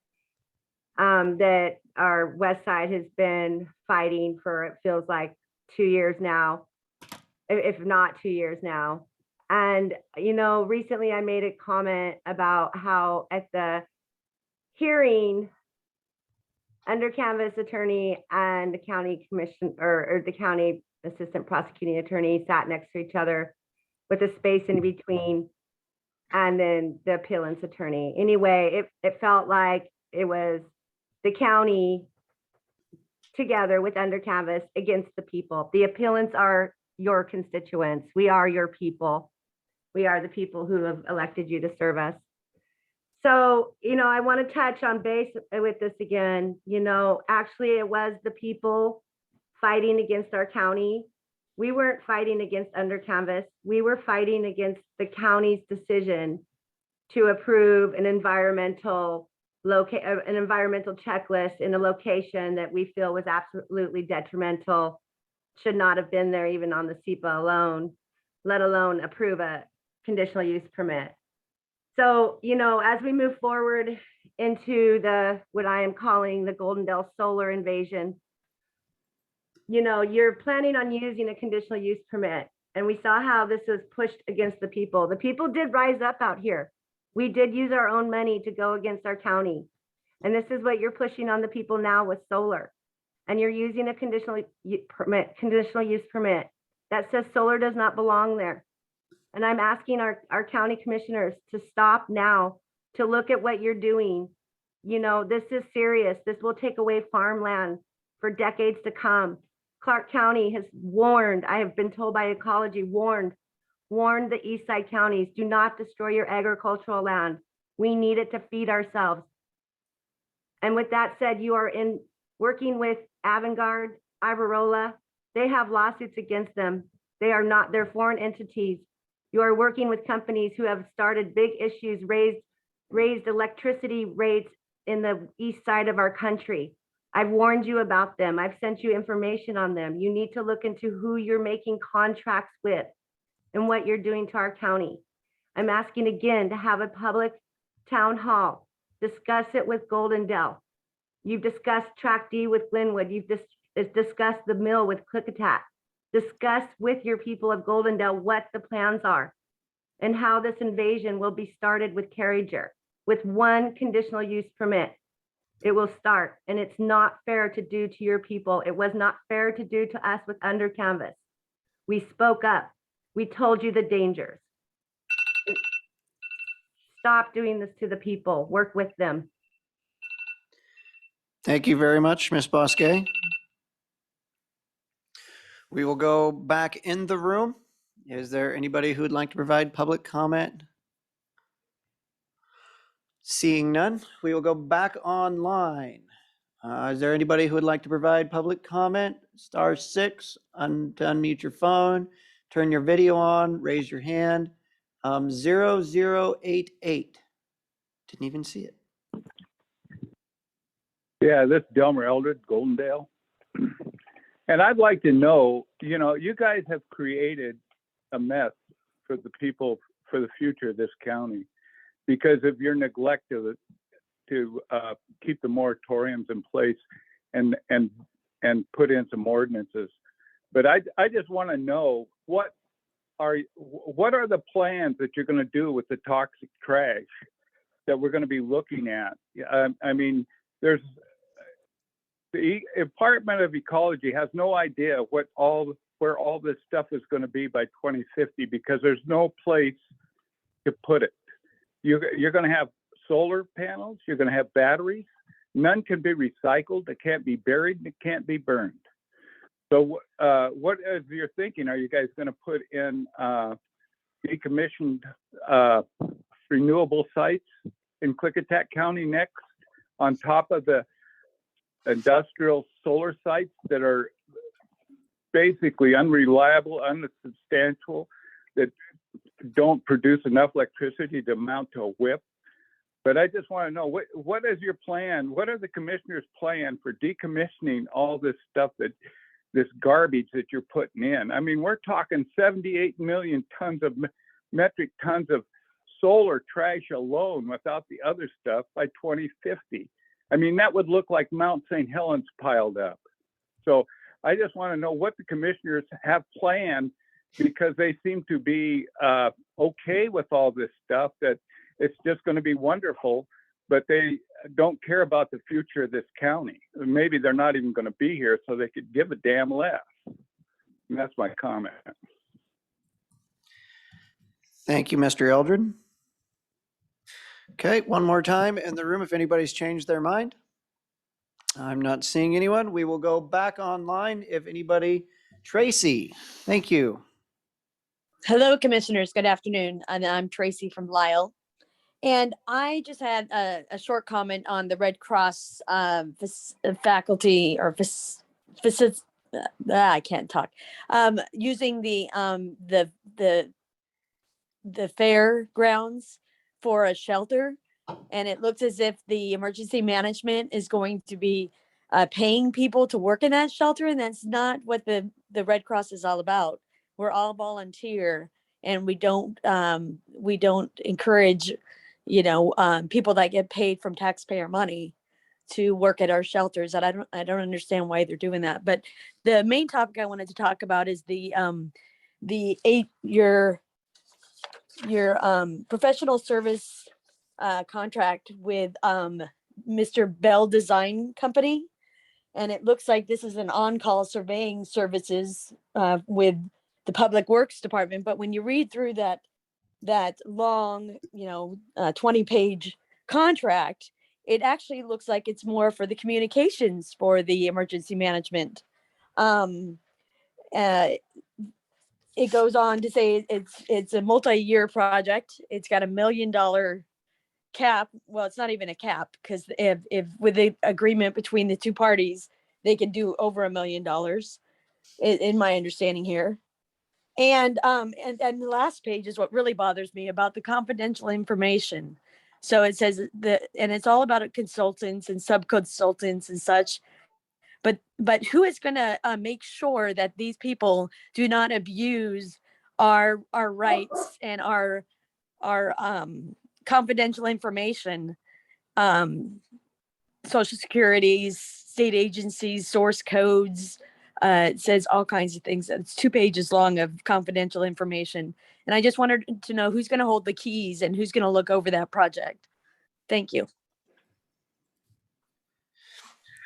that our west side has been fighting for, it feels like 2 years now, if not 2 years now. And, you know, recently I made a comment about how at the hearing, under canvas attorney and the county commission or the county assistant prosecuting attorney sat next to each other with a space in between, and then the appellant's attorney. Anyway, it felt like it was the county together with under canvas against the people. The appellants are your constituents. We are your people. We are the people who have elected you to serve us. So, you know, I want to touch on base with this again. You know, actually, it was the people fighting against our county. We weren't fighting against under canvas. We were fighting against the county's decision to approve an environmental checklist in a location that we feel was absolutely detrimental, should not have been there even on the SEPA alone, let alone approve a conditional use permit. So, you know, as we move forward into what I am calling the Goldendale solar invasion, you know, you're planning on using a conditional use permit. And we saw how this was pushed against the people. The people did rise up out here. We did use our own money to go against our county. And this is what you're pushing on the people now with solar. And you're using a conditional use permit that says solar does not belong there. And I'm asking our county commissioners to stop now, to look at what you're doing. You know, this is serious. This will take away farmland for decades to come. Clark County has warned, I have been told by Ecology, warned the east side counties, do not destroy your agricultural land. We need it to feed ourselves. And with that said, you are working with Avangard, Ivarola. They have lawsuits against them. They are not, they're foreign entities. You are working with companies who have started big issues, raised electricity rates in the east side of our country. I've warned you about them. I've sent you information on them. You need to look into who you're making contracts with and what you're doing to our county. I'm asking again to have a public town hall. Discuss it with Golden Dale. You've discussed Track D with Glenwood. You've discussed the mill with Klickitat. Discuss with your people of Golden Dale what the plans are and how this invasion will be started with Carriger with one conditional use permit. It will start, and it's not fair to do to your people. It was not fair to do to us with Under Canvas. We spoke up. We told you the dangers. Stop doing this to the people. Work with them. Thank you very much, Ms. Bosque. We will go back in the room. Is there anybody who would like to provide public comment? Seeing none, we will go back online. Is there anybody who would like to provide public comment? Star 6, to unmute your phone, turn your video on, raise your hand. 0088. Didn't even see it. Yeah, this is Delmer Eldred, Goldendale. And I'd like to know, you guys have created a mess for the people, for the future of this county because of your neglect to keep the moratoriums in place and put in some ordinances. But I just want to know what are the plans that you're going to do with the toxic trash that we're going to be looking at? I mean, the Department of Ecology has no idea where all this stuff is going to be by 2050 because there's no place to put it. You're going to have solar panels, you're going to have batteries. None can be recycled, it can't be buried, and it can't be burned. So what is your thinking? Are you guys going to put in decommissioned renewable sites in Klickitat County next on top of the industrial solar sites that are basically unreliable, unsubstantial, that don't produce enough electricity to amount to a whip? But I just want to know, what is your plan? What are the commissioners' plan for decommissioning all this stuff, this garbage that you're putting in? I mean, we're talking 78 million tons of metric tons of solar trash alone without the other stuff by 2050. I mean, that would look like Mount St. Helens piled up. So I just want to know what the commissioners have planned, because they seem to be okay with all this stuff, that it's just going to be wonderful, but they don't care about the future of this county. Maybe they're not even going to be here, so they could give a damn less. And that's my comment. Thank you, Mr. Eldred. Okay, one more time in the room if anybody's changed their mind. I'm not seeing anyone. We will go back online if anybody. Tracy, thank you. Hello, commissioners. Good afternoon. And I'm Tracy from Lyle. And I just had a short comment on the Red Cross faculty or I can't talk. Using the fairgrounds for a shelter, and it looks as if the emergency management is going to be paying people to work in that shelter, and that's not what the Red Cross is all about. We're all volunteer, and we don't encourage people that get paid from taxpayer money to work at our shelters. And I don't understand why they're doing that. But the main topic I wanted to talk about is your professional service contract with Mr. Bell Design Company. And it looks like this is an on-call surveying services with the Public Works Department. But when you read through that long, 20-page contract, it actually looks like it's more for the communications for the emergency management. It goes on to say it's a multi-year project. It's got $1 million cap. Well, it's not even a cap, because if with the agreement between the two parties, they can do over $1 million, in my understanding here. And the last page is what really bothers me about the confidential information. So it says that, and it's all about consultants and sub-consultants and such. But who is going to make sure that these people do not abuse our rights and our confidential information, social securities, state agencies, source codes. It says all kinds of things. It's 2 pages long of confidential information. And I just wanted to know who's going to hold the keys and who's going to look over that project. Thank you.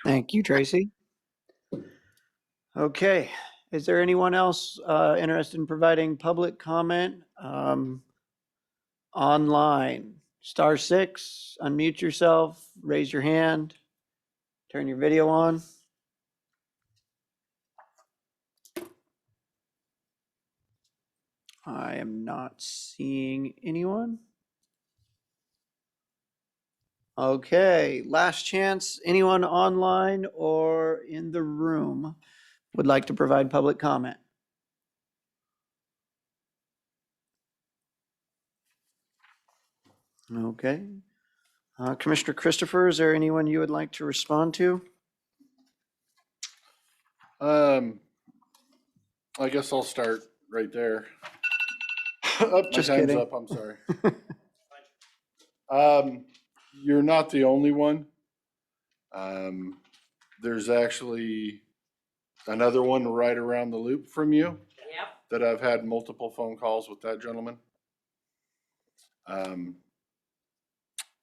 Thank you, Tracy. Okay, is there anyone else interested in providing public comment online? *6, unmute yourself, raise your hand, turn your video on. I am not seeing anyone. Okay, last chance. Anyone online or in the room would like to provide public comment? Okay. Commissioner Christopher, is there anyone you would like to respond to? I guess I'll start right there. My Just time's kidding. up, I'm sorry. You're not the only one. There's actually another one right around the loop from you. Yep. That I've had multiple phone calls with that gentleman.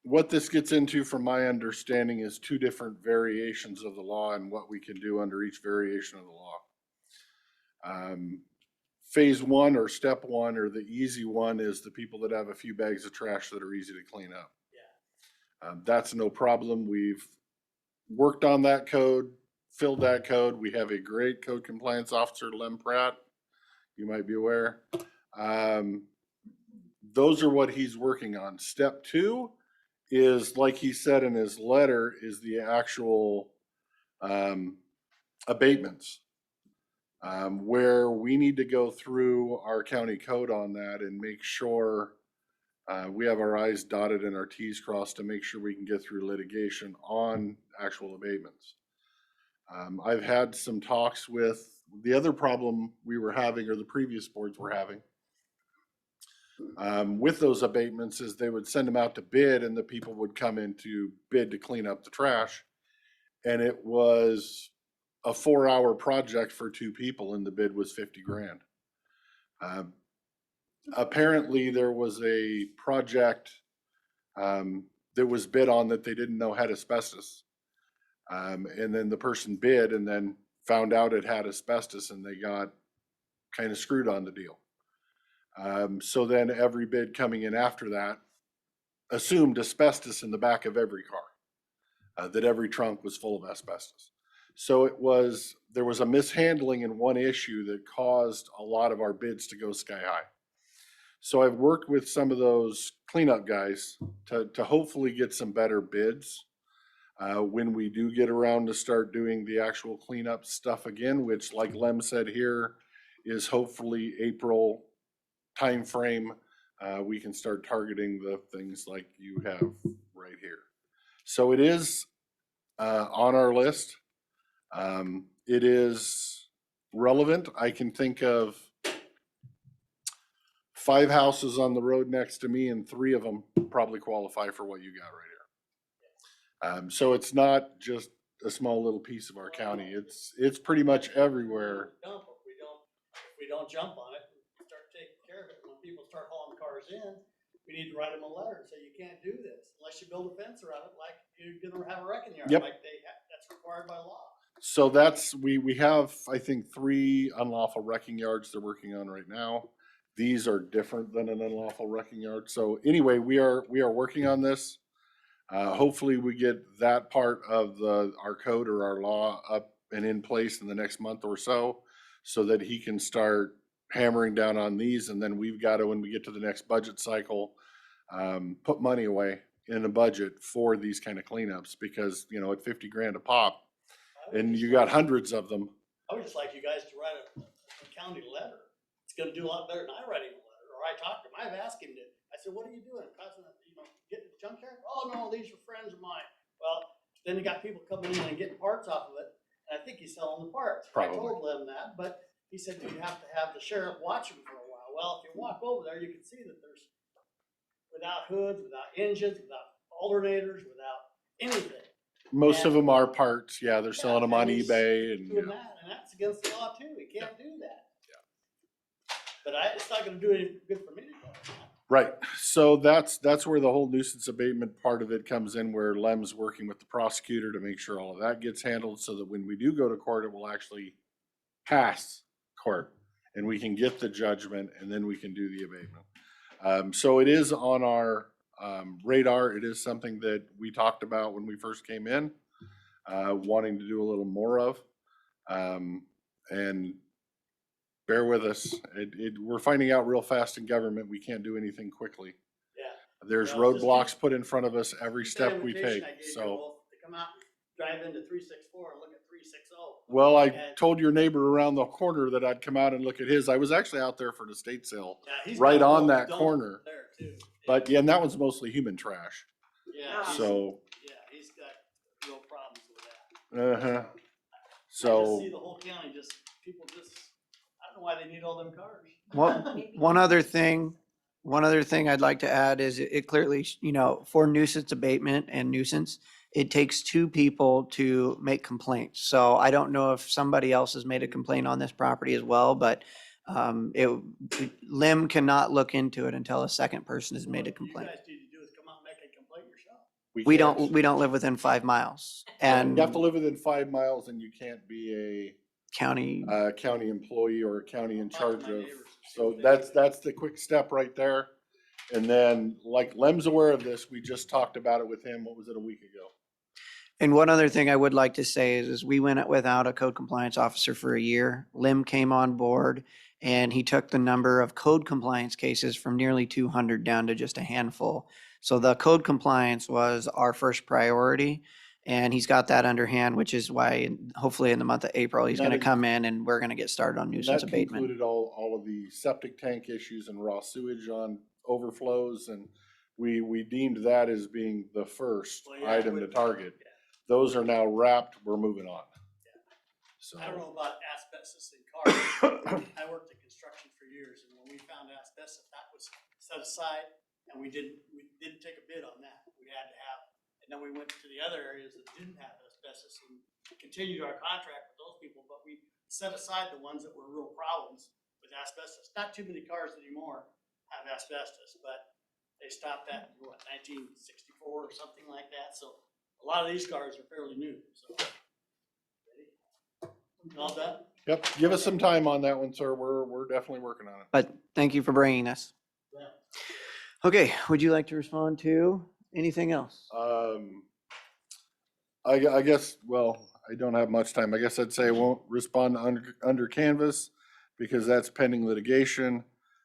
What this gets into, from my understanding, is 2 different variations of the law and what we can do under each variation of the law. Phase 1 or step 1, or the easy one, is the people that have a few bags of trash that are easy to clean up. Yeah. That's no problem. We've worked on that code, filled that code. We have a great code compliance officer, Lem Pratt. You might be aware. Those are what he's working on. Step 2 is, like he said in his letter, is the actual abatements, where we need to go through our county code on that and make sure we have our I's dotted and our T's crossed to make sure we can get through litigation on actual abatements. I've had some talks with the other problem we were having, or the previous boards were having, with those abatements, is they would send them out to bid and the people would come in to bid to clean up the trash. And it was a 4-hour project for 2 people and the bid was 50 grand. Apparently there was a project that was bid on that they didn't know had asbestos. And then the person bid and then found out it had asbestos and they got kind of screwed on the deal. So then every bid coming in after that assumed asbestos in the back of every car, that every trunk was full of asbestos. So there was a mishandling in one issue that caused a lot of our bids to go sky high. So I've worked with some of those cleanup guys to hopefully get some better bids when we do get around to start doing the actual cleanup stuff again, which, like Lem said here, is hopefully April timeframe. We can start targeting the things like you have right here. So it is on our list. It is relevant. I can think of 5 houses on the road next to me, and 3 of them probably qualify for what you got right here. So it's not just a small little piece of our county. It's pretty much everywhere. If we don't jump on it and start taking care of it, when people start hauling cars in, we need to write them a letter and say, you can't do this unless you build a fence around it, like you're gonna have a wrecking yard. Yep. That's required by law. So we have, I think, 3 unlawful wrecking yards they're working on right now. These are different than an unlawful wrecking yard. So anyway, we are working on this. Hopefully we get that part of our code or our law up and in place in the next month or so that he can start hammering down on these. And then we've got to, when we get to the next budget cycle, put money away in the budget for these kind of cleanups, because, at 50 grand a pop and you got hundreds of them. I would just like you guys to write a county letter it's gonna do a lot better than I write him a letter, or I talk to him. I've asked him to, I said, what are you doing? Getting the junkyard? Oh, no, these are friends of mine. Well, then you got people coming in and getting parts off of it, and I think he's selling the parts. I Probably. told them that, but he said you have to have the sheriff watch him for a while. Well, if you walk over there, you can see that there's, without hoods, without engines, without alternators, without anything. Most of And- them are parts. Yeah, they're selling them on and he's eBay and doing yeah. that, and that's against the law too. He can't do that. But it's not gonna do any good for me to go. Right. So that's where the whole nuisance abatement part of it comes in, where Lem's working with the prosecutor to make sure all of that gets handled so that when we do go to court, it will actually pass court and we can get the judgment and then we can do the abatement. So it is on our radar. It is something that we talked about when we first came in, wanting to do a little more of. And bear with us. We're finding out real fast in government, we can't do anything quickly. Yeah. There's Well, just roadblocks put in front of us every Keep that step we invitation take, I gave you so. both to come out and drive into 364 and look at 360. Well, I And- told your neighbor around the corner that I'd come out and look at his. I was actually out there for the estate sale, Yeah, he's right got a on little that dump corner. there, too. But yeah, and that was mostly human trash, Yeah, so, yeah, he's got real problems with that. uh-huh. I just So, see the whole county, people just, I don't know why they need all them cars. One other thing I'd like to add is it clearly, for nuisance abatement and nuisance, it takes two people to make complaints. So I don't know if somebody else has made a complaint on this property as well, but Lim cannot look into it until a second person has made a complaint. What you guys need to do is come out and make a complaint yourself. We can't- don't live within 5 miles, and You have to live within 5 miles and you can't be county, a county employee or a county in Talk to charge my of. neighbors, see So what they think. that's the quick step right there. And then, like Lem's aware of this, we just talked about it with him, what was it, a week ago? And one other thing I would like to say is we went without a code compliance officer for a year. Lim came on board and he took the number of code compliance cases from nearly 200 down to just a handful. So the code compliance was our first priority, and he's got that underhand, which is why hopefully in the month of April, he's That going to is- come in and we're going to get started on nuisance That abatement. included all of the septic tank issues and raw sewage on overflows, and we deemed that as being the first Well, yeah, item to with- target. yeah. Those are now wrapped, we're moving on. So, I don't know about asbestos in cars. I worked in construction for years, and when we found asbestos, that was set aside, and we didn't take a bid on that. We had to have, and then we went to the other areas that didn't have asbestos and continued our contract with those people, but we set aside the ones that were real problems with asbestos. Not too many cars anymore have asbestos, but they stopped that in 1964 or something like that, so a lot of these cars are fairly new, so. All done? yep, give us some time on that one, sir. We're definitely working on it. But thank you for bringing this. Yeah. Okay, would you like to respond to anything else? I guess, well, I don't have much time. I guess I'd say I won't respond to under canvas because that's pending litigation.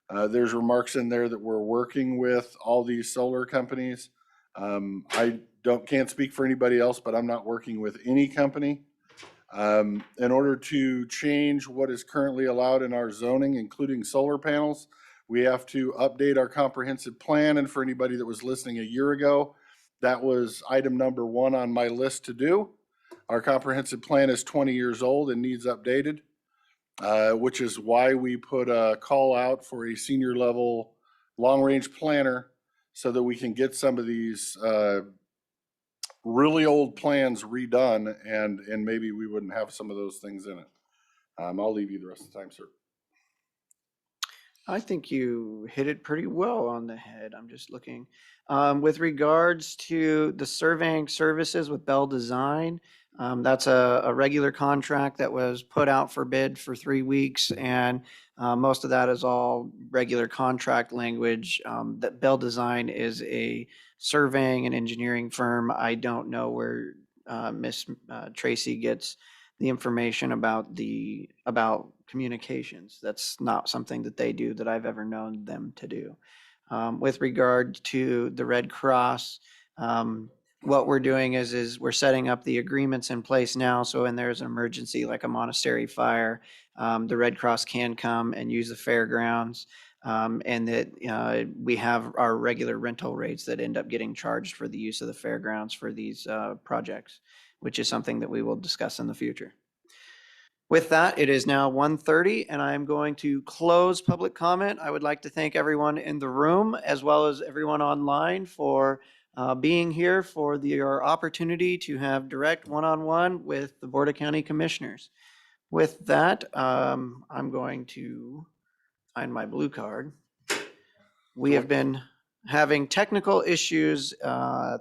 There's remarks in there that we're working with all these solar companies. I can't speak for anybody else, but I'm not working with any company. In order to change what is currently allowed in our zoning, including solar panels, we have to update our comprehensive plan. And for anybody that was listening a year ago, that was item number 1 on my list to do. Our comprehensive plan is 20 years old and needs updated, which is why we put a call out for a senior level long-range planner so that we can get some of these really old plans redone, and maybe we wouldn't have some of those things in it. I'll leave you the rest of the time, sir. I think you hit it pretty well on the head. I'm just looking. With regards to the surveying services with Bell Design, that's a regular contract that was put out for bid for 3 weeks, and most of that is all regular contract language. That Bell Design is a surveying and engineering firm. I don't know where Miss Tracy gets the information about communications. That's not something that they do that I've ever known them to do. With regard to the Red Cross, what we're doing is we're setting up the agreements in place now. So when there's an emergency like a monastery fire, the Red Cross can come and use the fairgrounds. And that we have our regular rental rates that end up getting charged for the use of the fairgrounds for these projects, which is something that we will discuss in the future. With that, it is now 1:30 and I'm going to close public comment. I would like to thank everyone in the room as well as everyone online for being here for your opportunity to have direct one-on-one with the Board of County Commissioners. With that, I'm going to find my blue card. We have been having technical issues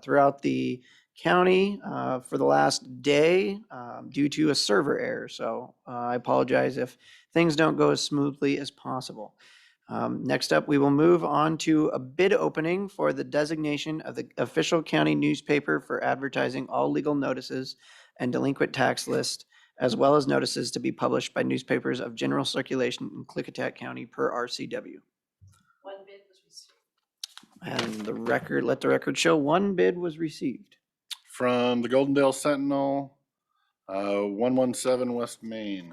throughout the county for the last day due to a server error. So I apologize if things don't go as smoothly as possible. Next up, we will move on to a bid opening for the designation of the official county newspaper for advertising all legal notices and delinquent tax list, as well as notices to be published by newspapers of general circulation in Klickitat County per RCW. One bid was received. And let the record show one bid was received. From the Goldendale Sentinel, 117 West Main.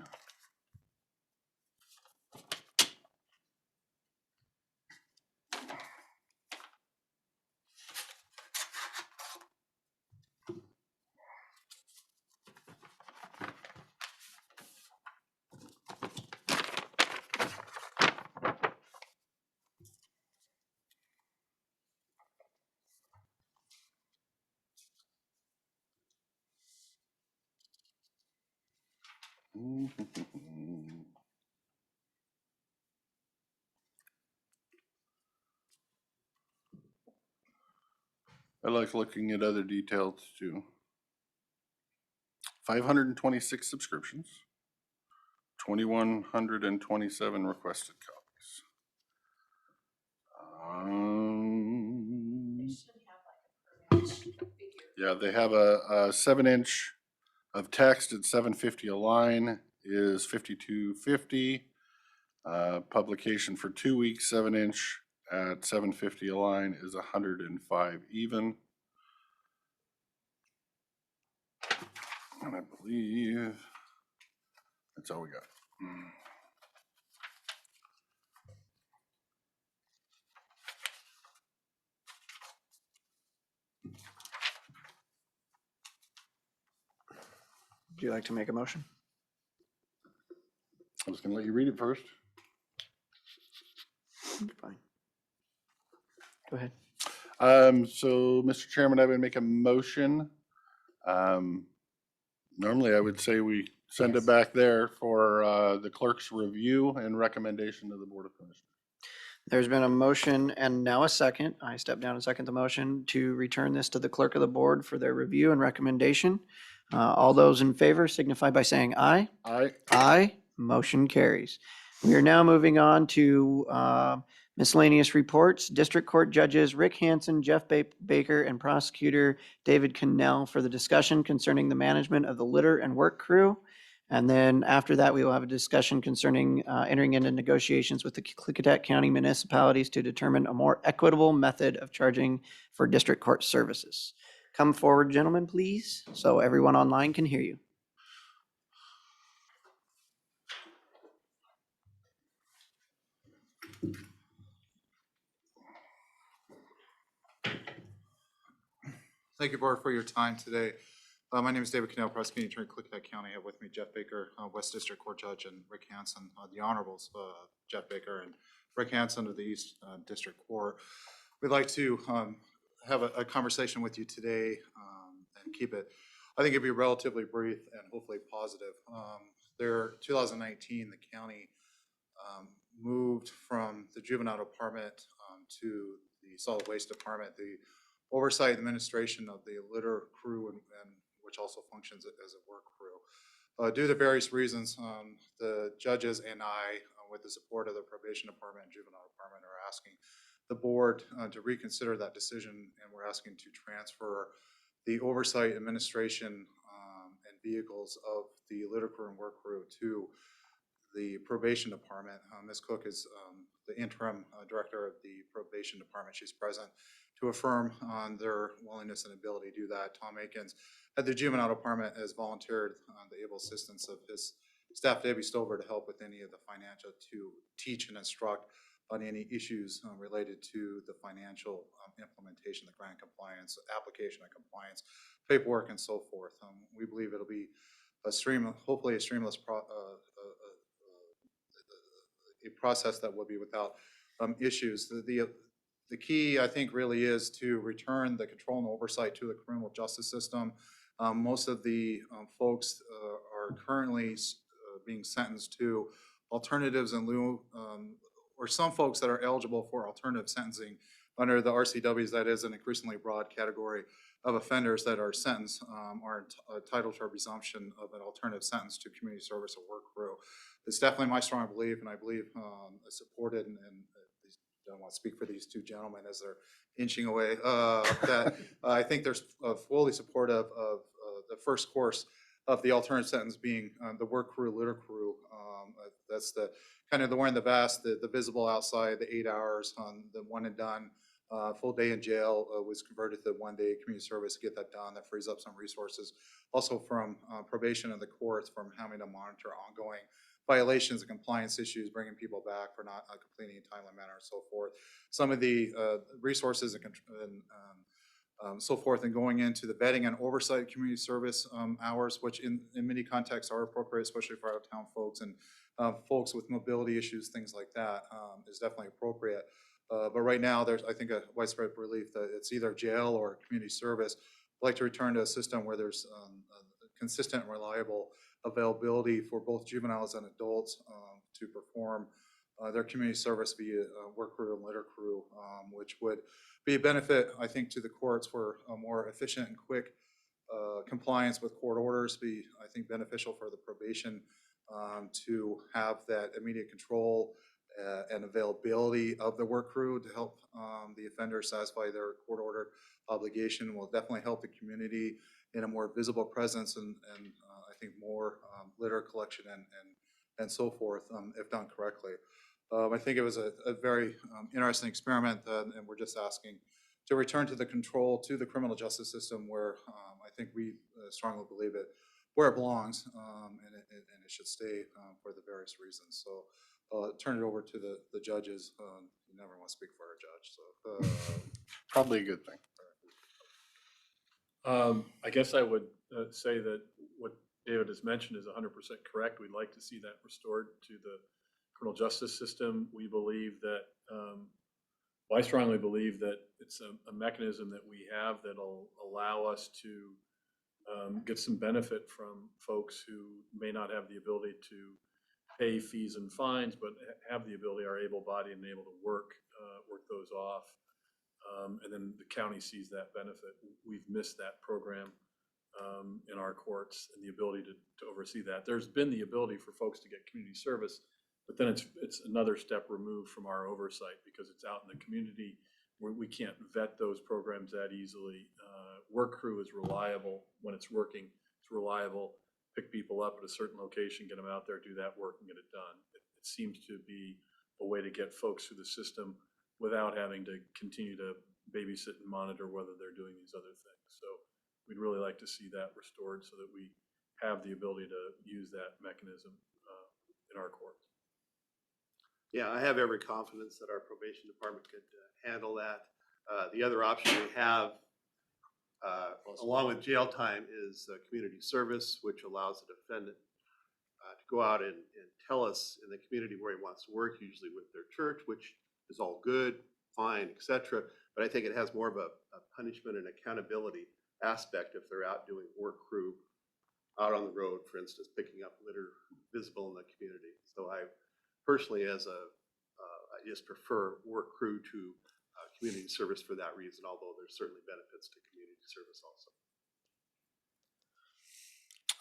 I like looking at other details too. 526 subscriptions, 2,127 requested copies. Yeah, they have a 7-inch of text at $7.50 a line is $52.50. Publication for 2 weeks, 7-inch at $7.50 a line is $105 even. And I believe that's all we got. Would you like to make a motion? I was gonna let you read it first. Fine. Go ahead. So, Mr. Chairman, I would make a motion. Normally, I would say we send it back there for the clerk's review and recommendation to the Board of Commissioners. There's been a motion and now a second. I step down and second the motion to return this to the clerk of the board for their review and recommendation. All those in favor signify by saying aye. Aye. Aye. Motion carries. We are now moving on to miscellaneous reports. District Court Judges Rick Hansen, Jeff Baker, and Prosecutor David Cannell for the discussion concerning the management of the litter and work crew. And then after that, we will have a discussion concerning entering into negotiations with the Klickitat County municipalities to determine a more equitable method of charging for district court services. Come forward, gentlemen, please, so everyone online can hear you. Thank you, Board, for your time today. My name is David Cannell, Prosecuting Attorney, Klickitat County. I have with me Jeff Baker, West District Court Judge, and Rick Hansen, the Honorables, Jeff Baker and Rick Hansen of the East District Court. We'd like to have a conversation with you today and keep it, I think it'd be relatively brief and hopefully positive. 2019, the county moved from the juvenile department to the solid waste department. The oversight and administration of the litter crew and which also functions as a work crew. Due to various reasons, the judges and I, with the support of the probation department and juvenile department, are asking the board to reconsider that decision, and we're asking to transfer the oversight, administration, and vehicles of the litter crew and work crew to the probation department. Ms. Cook is the interim director of the probation department. She's present to affirm on their willingness and ability to do that. Tom Akins at the juvenile department has volunteered the able assistance of his staff, Debbie Stover, to help with any of the financial, to teach and instruct on any issues related to the financial implementation, the grant compliance, application of compliance, paperwork, and so forth. We believe it'll be hopefully a streamless a process that will be without issues. The key, I think, really is to return the control and oversight to the criminal justice system. Most of the folks are currently being sentenced to alternatives in lieu, or some folks that are eligible for alternative sentencing under the RCWs. That is an increasingly broad category of offenders that are sentenced, are entitled to a resumption of an alternative sentence to community service or work crew. It's definitely my strong belief, and I believe supported, and I don't want to speak for these two gentlemen as they're inching away, that I think they're fully supportive of the first course of the alternative sentence being the work crew, litter crew. That's the kind of the wearing the vest, the visible outside, the 8 hours on the one and done. Full day in jail was converted to 1 day community service to get that done. That frees up some resources. Also from probation and the courts from having to monitor ongoing violations and compliance issues, bringing people back for not completing in a timely manner and so forth. Some of the resources and so forth, and going into the vetting and oversight of community service hours, which in many contexts are appropriate, especially for out-of-town folks and folks with mobility issues, things like that, is definitely appropriate. But right now, there's, I think, a widespread belief that it's either jail or community service. I'd like to return to a system where there's consistent and reliable availability for both juveniles and adults to perform their community service via work crew and litter crew, which would be a benefit, I think, to the courts for a more efficient and quick compliance with court orders. Be, I think, beneficial for the probation to have that immediate control and availability of the work crew to help the offender satisfy their court-ordered obligation. Will definitely help the community in a more visible presence and I think more litter collection and so forth if done correctly. I think it was a very interesting experiment, and we're just asking to return to the control to the criminal justice system where I think we strongly believe it where it belongs, and it should stay for the various reasons. So turn it over to the judges. You never want to speak for a judge, so Probably a good thing. I guess I would say that what David has mentioned is 100% correct. We'd like to see that restored to the criminal justice system. We believe that, well, I strongly believe that it's a mechanism that we have that'll allow us to get some benefit from folks who may not have the ability to pay fees and fines, but have the ability, are able-bodied and able to work those off. And then the county sees that benefit. We've missed that program in our courts and the ability to oversee that. There's been the ability for folks to get community service, but then it's another step removed from our oversight because it's out in the community where we can't vet those programs that easily. Work crew is reliable when it's working. It's reliable. Pick people up at a certain location, get them out there, do that work, and get it done. It seems to be a way to get folks through the system without having to continue to babysit and monitor whether they're doing these other things. So we'd really like to see that restored so that we have the ability to use that mechanism in our courts. Yeah, I have every confidence that our probation department could handle that. The other option we have, along with jail time, is community service, which allows the defendant to go out and tell us in the community where he wants to work, usually with their church, which is all good, fine, etc. But I think it has more of a punishment and accountability aspect if they're out doing work crew out on the road, for instance, picking up litter visible in the community. So I personally, I just prefer work crew to community service for that reason, although there's certainly benefits to community service also.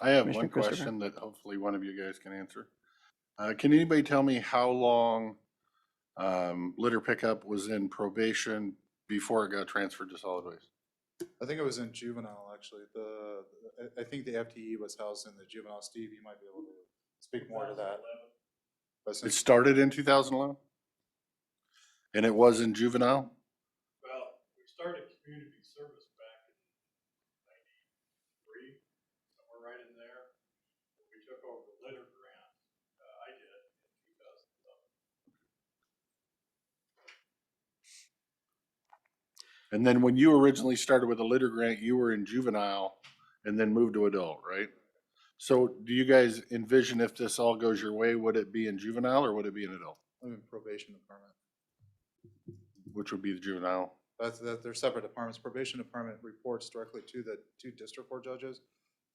I have one question that hopefully one of you guys can answer. Can anybody tell me how long litter pickup was in probation before it got transferred to solid waste? I think it was in juvenile, actually. I think the FTE was housed in the juvenile. Steve, you might be able to speak more to that. It started in 2011? And it was in juvenile? Well, we started community service back in 93, somewhere right in there. We took over the litter grant, I did in 2011. And then when you originally started with the litter grant, you were in juvenile and then moved to adult, right? So do you guys envision if this all goes your way, would it be in juvenile or would it be in adult? I'm in probation department. Which would be the juvenile? They're separate departments. Probation department reports directly to the two district court judges.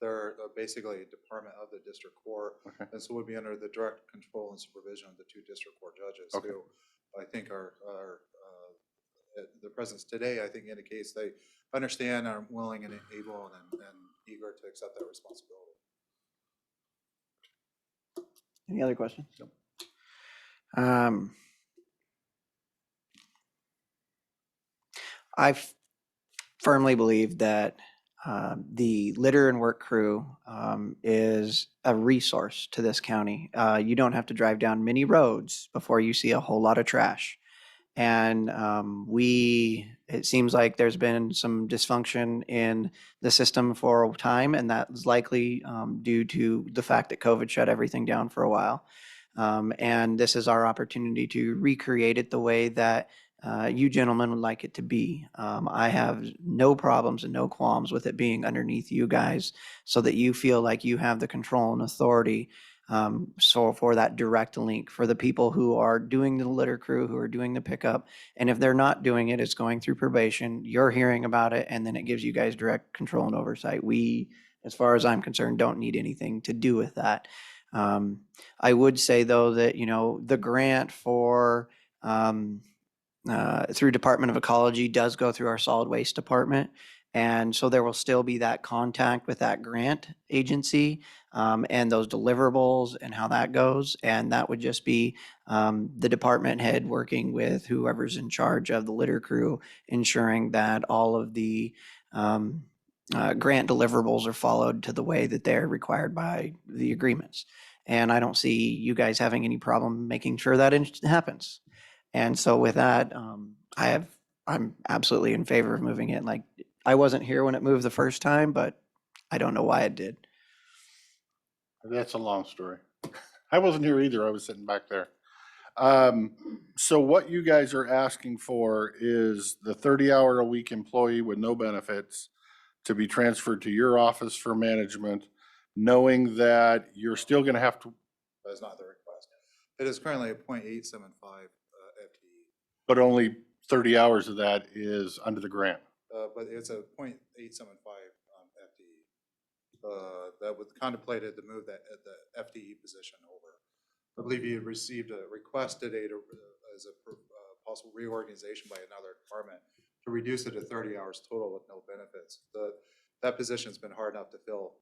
They're basically a department of the district court, Okay. and so would be under the direct control and supervision of the two district court judges, Okay. who I think are the presence today, I think indicates they understand, are willing and able and eager to accept that responsibility. Any other questions? Nope. I firmly believe that the litter and work crew is a resource to this county. You don't have to drive down many roads before you see a whole lot of trash. And it seems like there's been some dysfunction in the system for a time, and that is likely due to the fact that COVID shut everything down for a while. And this is our opportunity to recreate it the way that you gentlemen would like it to be. I have no problems and no qualms with it being underneath you guys so that you feel like you have the control and authority. So for that direct link for the people who are doing the litter crew, who are doing the pickup, and if they're not doing it, it's going through probation, you're hearing about it, and then it gives you guys direct control and oversight. We, as far as I'm concerned, don't need anything to do with that. I would say though that, the grant for, through Department of Ecology does go through our solid waste department. And so there will still be that contact with that grant agency and those deliverables and how that goes. And that would just be the department head working with whoever's in charge of the litter crew, ensuring that all of the grant deliverables are followed to the way that they're required by the agreements. And I don't see you guys having any problem making sure that happens. And so with that, I'm absolutely in favor of moving it. Like, I wasn't here when it moved the first time, but I don't know why it did. That's a long story. I wasn't here either. I was sitting back there. So what you guys are asking for is the 30-hour-a-week employee with no benefits to be transferred to your office for management, knowing that you're still going to have to. That is not the request. It is currently a .875 FTE. But only 30 hours of that is under the grant. But it's a .875 FTE. That was contemplated to move the FTE position over. I believe you received a request today as a possible reorganization by another department to reduce it to 30 hours total with no benefits. That position's been hard enough to fill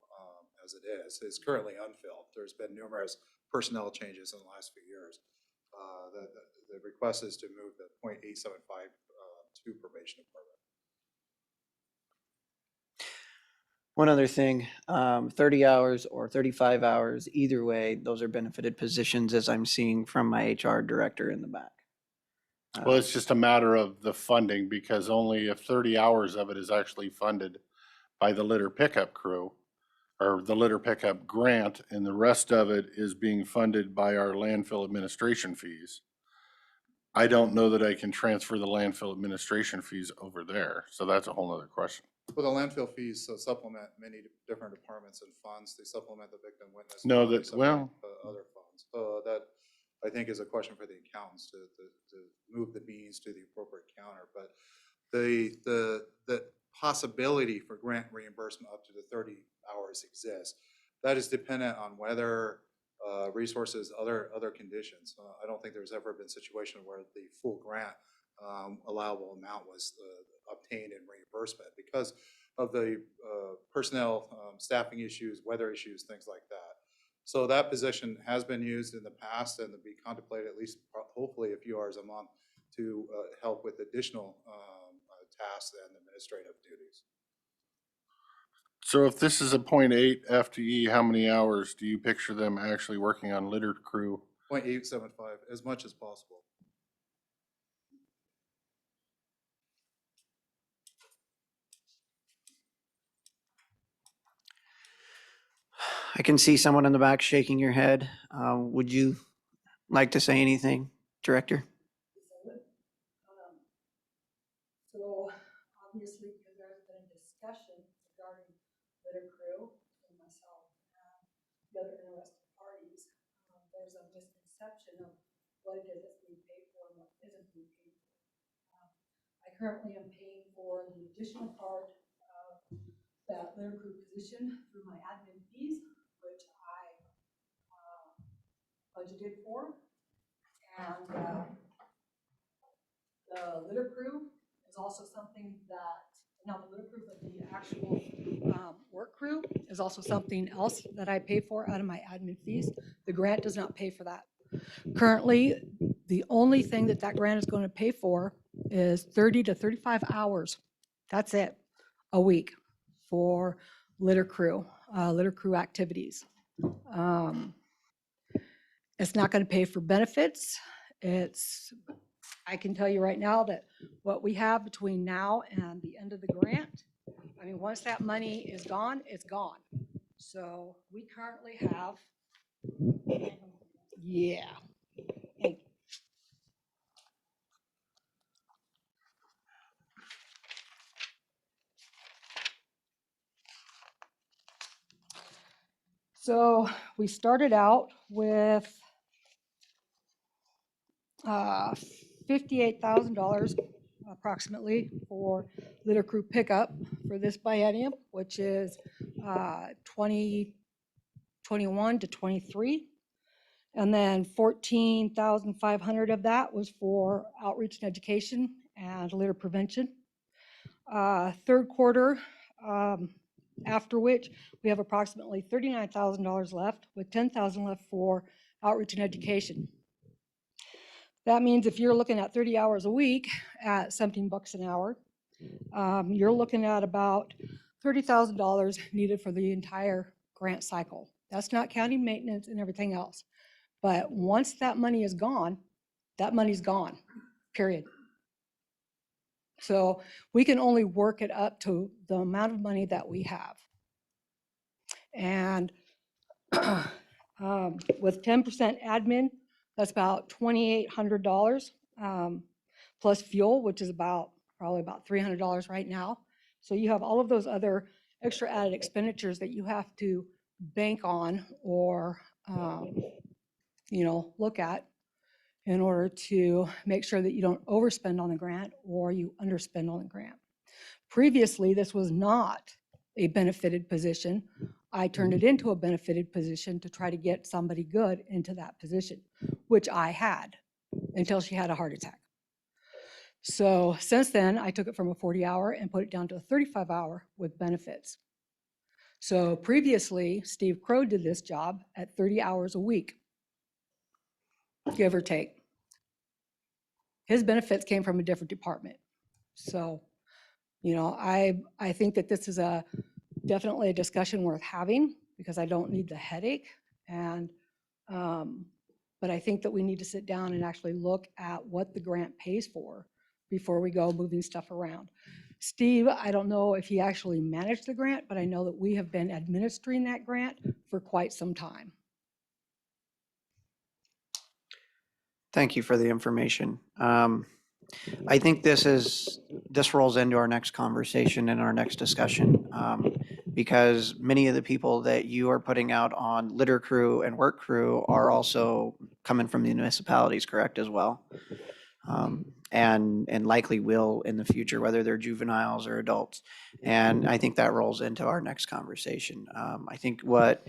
as it is. It's currently unfilled. There's been numerous personnel changes in the last few years. The request is to move the .875 to probation department. One other thing, 30 hours or 35 hours, either way, those are benefited positions as I'm seeing from my HR director in the back. Well, it's just a matter of the funding, because only if 30 hours of it is actually funded by the litter pickup crew or the litter pickup grant, and the rest of it is being funded by our landfill administration fees. I don't know that I can transfer the landfill administration fees over there. So that's a whole nother question. Well, the landfill fees supplement many different departments and funds. They supplement the victim witness. No, fund, they that, supplement, well, other funds. That I think is a question for the accountants to move the beans to the appropriate counter. But the possibility for grant reimbursement up to the 30 hours exists. That is dependent on whether resources, other conditions. I don't think there's ever been a situation where the full grant allowable amount was obtained in reimbursement because of the personnel staffing issues, weather issues, things like that. So that position has been used in the past and to be contemplated at least hopefully a few hours a month to help with additional tasks and administrative duties. so if this is a 0.8 FTE, how many hours do you picture them actually working on litter crew? 0.875, as much as possible. I can see someone in the back shaking your head. Would you like to say anything, Director? So obviously, because there's been a discussion regarding litter crew and myself and the other interested parties, there's a misconception of what it is that's being paid for and what isn't being paid for. I currently am paying for the additional part of that litter crew position through my admin fees, which I budgeted for. And the litter crew is also something that, not the litter crew, but the actual work crew is also something else that I pay for out of my admin fees. The grant does not pay for that. Currently, the only thing that that grant is going to pay for is 30 to 35 hours. That's it, a week for litter crew activities. It's not going to pay for benefits. I can tell you right now that what we have between now and the end of the grant, I mean, once that money is gone, it's gone. So we currently have, yeah. Thank you. So we started out with $58,000 approximately for litter crew pickup for this biennium, which is 2021 to 23. And then 14,500 of that was for outreach and education and litter prevention. Third quarter, after which we have approximately $39,000 left, with $10,000 left for outreach and education. That means if you're looking at 30 hours a week at $17 an hour, you're looking at about $30,000 needed for the entire grant cycle. That's not counting maintenance and everything else. But once that money is gone, that money's gone, period. So we can only work it up to the amount of money that we have. And with 10% admin, that's about $2,800 plus fuel, which is probably about $300 right now. So you have all of those other extra added expenditures that you have to bank on or look at in order to make sure that you don't overspend on the grant or you underspend on the grant. Previously, this was not a benefited position. I turned it into a benefited position to try to get somebody good into that position, which I had until she had a heart attack. So since then, I took it from a 40-hour and put it down to a 35-hour with benefits. So previously, Steve Crow did this job at 30 hours a week, give or take. His benefits came from a different department. So, I think that this is definitely a discussion worth having because I don't need the headache. And, but I think that we need to sit down and actually look at what the grant pays for before we go moving stuff around. Steve, I don't know if he actually managed the grant, but I know that we have been administering that grant for quite some time. Thank you for the information. I think this rolls into our next conversation and our next discussion because many of the people that you are putting out on litter crew and work crew are also coming from the municipalities, correct, as well? And likely will in the future, whether they're juveniles or adults. And I think that rolls into our next conversation. I think what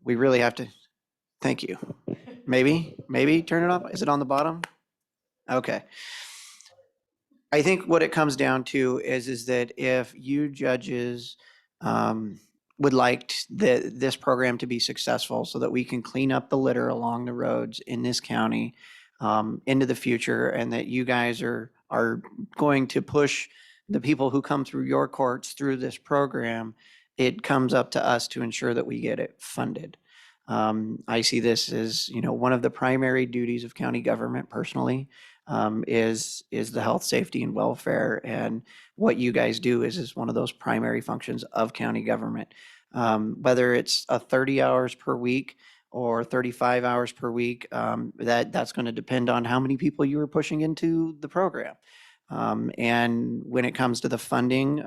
we really have to, thank you. Maybe turn it off. Is it on the bottom? Okay. I think what it comes down to is that if you judges would like this program to be successful so that we can clean up the litter along the roads in this county into the future, and that you guys are going to push the people who come through your courts through this program, it comes up to us to ensure that we get it funded. I see this as, one of the primary duties of county government personally, is the health, safety, and welfare. And what you guys do is one of those primary functions of county government. Whether it's 30 hours per week or 35 hours per week, that's going to depend on how many people you are pushing into the program. And when it comes to the funding,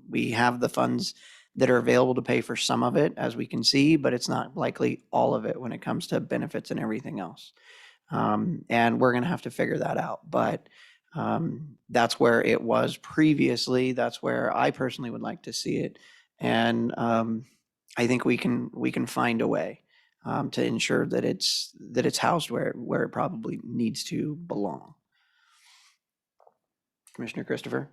we have the funds that are available to pay for some of it, as we can see, but it's not likely all of it when it comes to benefits and everything else. And we're going to have to figure that out. But that's where it was previously. That's where I personally would like to see it. And I think we can find a way to ensure that it's housed where it probably needs to belong. Commissioner Christopher?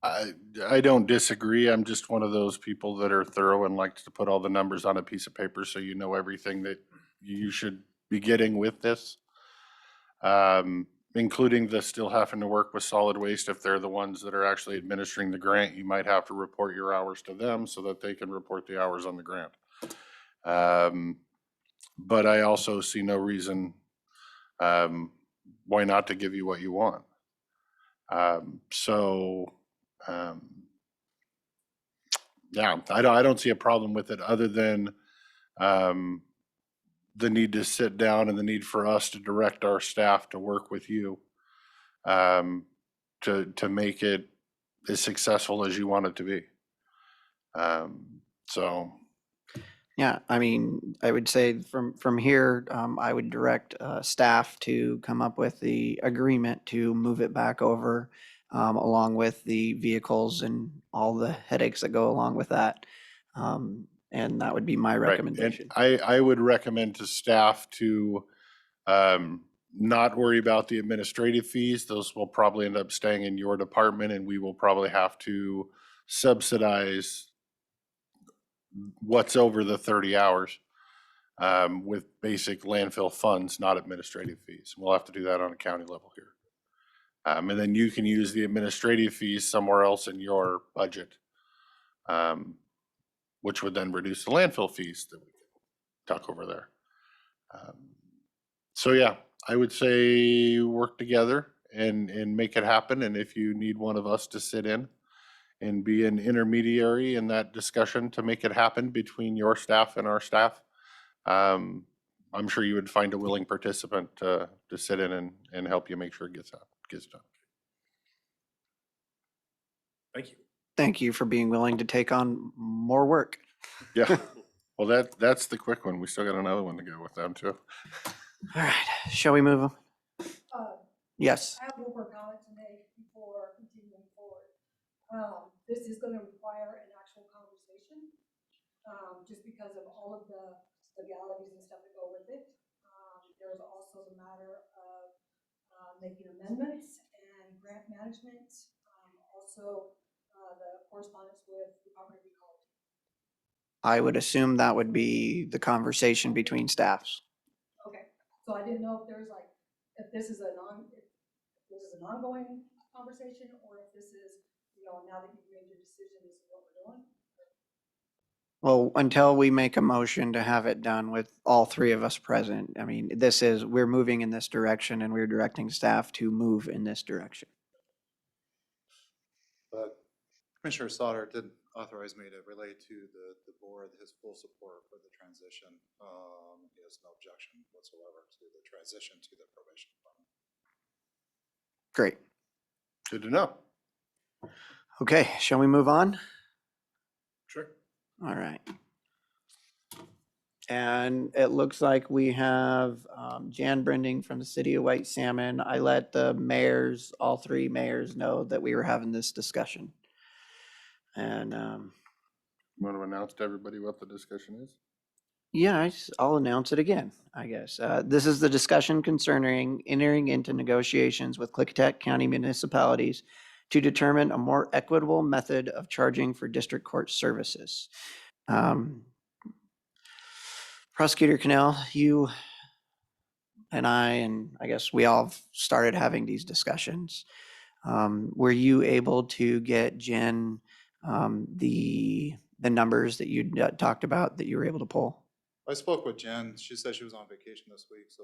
I don't disagree. I'm just one of those people that are thorough and likes to put all the numbers on a piece of paper so you know everything that you should be getting with this. Including the still having to work with solid waste. If they're the ones that are actually administering the grant, you might have to report your hours to them so that they can report the hours on the grant. But I also see no reason why not to give you what you want. Yeah, I don't see a problem with it other than the need to sit down and the need for us to direct our staff to work with you to make it as successful as you want it to be. So. Yeah, I mean, I would say from here, I would direct staff to come up with the agreement to move it back over, along with the vehicles and all the headaches that go along with that. And that would be my Right. recommendation. And I would recommend to staff to not worry about the administrative fees. Those will probably end up staying in your department, and we will probably have to subsidize what's over the 30 hours with basic landfill funds, not administrative fees. We'll have to do that on a county level here. And then you can use the administrative fees somewhere else in your budget, which would then reduce the landfill fees that we can tuck over there. So yeah, I would say work together and make it happen. And if you need one of us to sit in and be an intermediary in that discussion to make it happen between your staff and our staff, I'm sure you would find a willing participant to sit in and help you make sure it gets done. Thank you. Thank you for being willing to take on more work. Yeah. Well, that's the quick one. We still got another one to go with them too. All right, shall we move on? Yes. I have one more comment to make before continuing forward. This is going to require an actual conversation, just because of all of the legalities and stuff that go with it. There's also the matter of making amendments and grant management, also the correspondence with the Department of Ecology. I would assume that would be the conversation between staffs. Okay, so I didn't know if there's like, if this is an ongoing conversation, or if this is, now that you've made your decision, this is what we're doing. Well, until we make a motion to have it done with all three of us present, I mean, we're moving in this direction and we're directing staff to move in this direction. But Commissioner Sauter did authorize me to relay to the board his full support for the transition. He has no objection whatsoever to the transition to the probation department. Great. Good to know. Okay, shall we move on? Sure. All right. And it looks like we have Jan Brending from the city of White Salmon. I let the mayors, all three mayors, know that we were having this discussion. And You want to announce to everybody what the discussion is? yeah, I'll announce it again, I guess. This is the discussion concerning entering into negotiations with Klickitat County municipalities to determine a more equitable method of charging for district court services. Prosecutor Cannell, you and I guess we all started having these discussions. Were you able to get Jen the numbers that you talked about that you were able to pull? I spoke with Jen. She said she was on vacation this week, so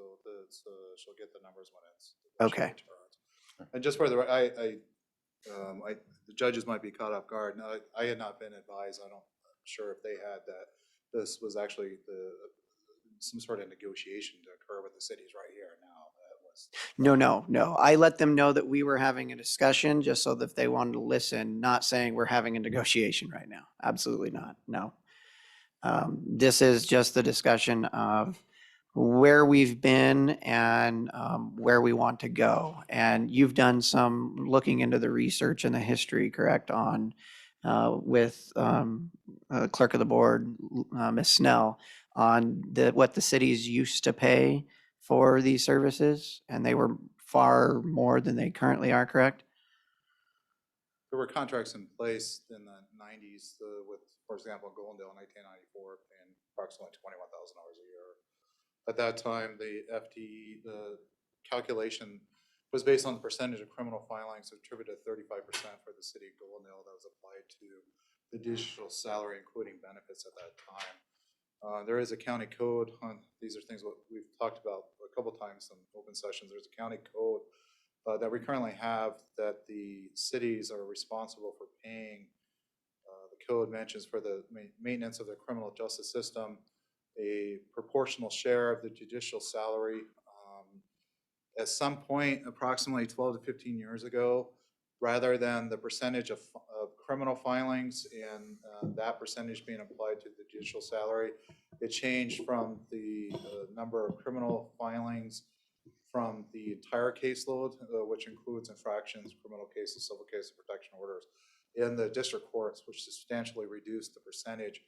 she'll get the numbers when it's. Okay. And just for the, I the judges might be caught off guard. Now, I had not been advised, I'm sure if they had, that this was actually some sort of negotiation to occur with the cities right here now. That was. No. I let them know that we were having a discussion just so that if they wanted to listen, not saying we're having a negotiation right now. Absolutely not. No. This is just the discussion of where we've been and where we want to go. And you've done some looking into the research and the history, correct, on with clerk of the board, Ms. Snell, on what the cities used to pay for these services, and they were far more than they currently are, correct? There were contracts in place in the 90s with, for example, Goldendale in 1994, paying approximately $21,000 a year. At that time, the FTE, the calculation was based on the percentage of criminal filings attributed to 35% for the city of Goldendale that was applied to the digital salary, including benefits at that time. There is a county code on, these are things what we've talked about a couple times in open sessions. There's a county code that we currently have that the cities are responsible for paying. The code mentions for the maintenance of the criminal justice system, a proportional share of the judicial salary. At some point, approximately 12 to 15 years ago, rather than the percentage of criminal filings and that percentage being applied to the judicial salary, it changed from the number of criminal filings from the entire caseload, which includes infractions, criminal cases, civil cases, protection orders, in the district courts, which substantially reduced the percentage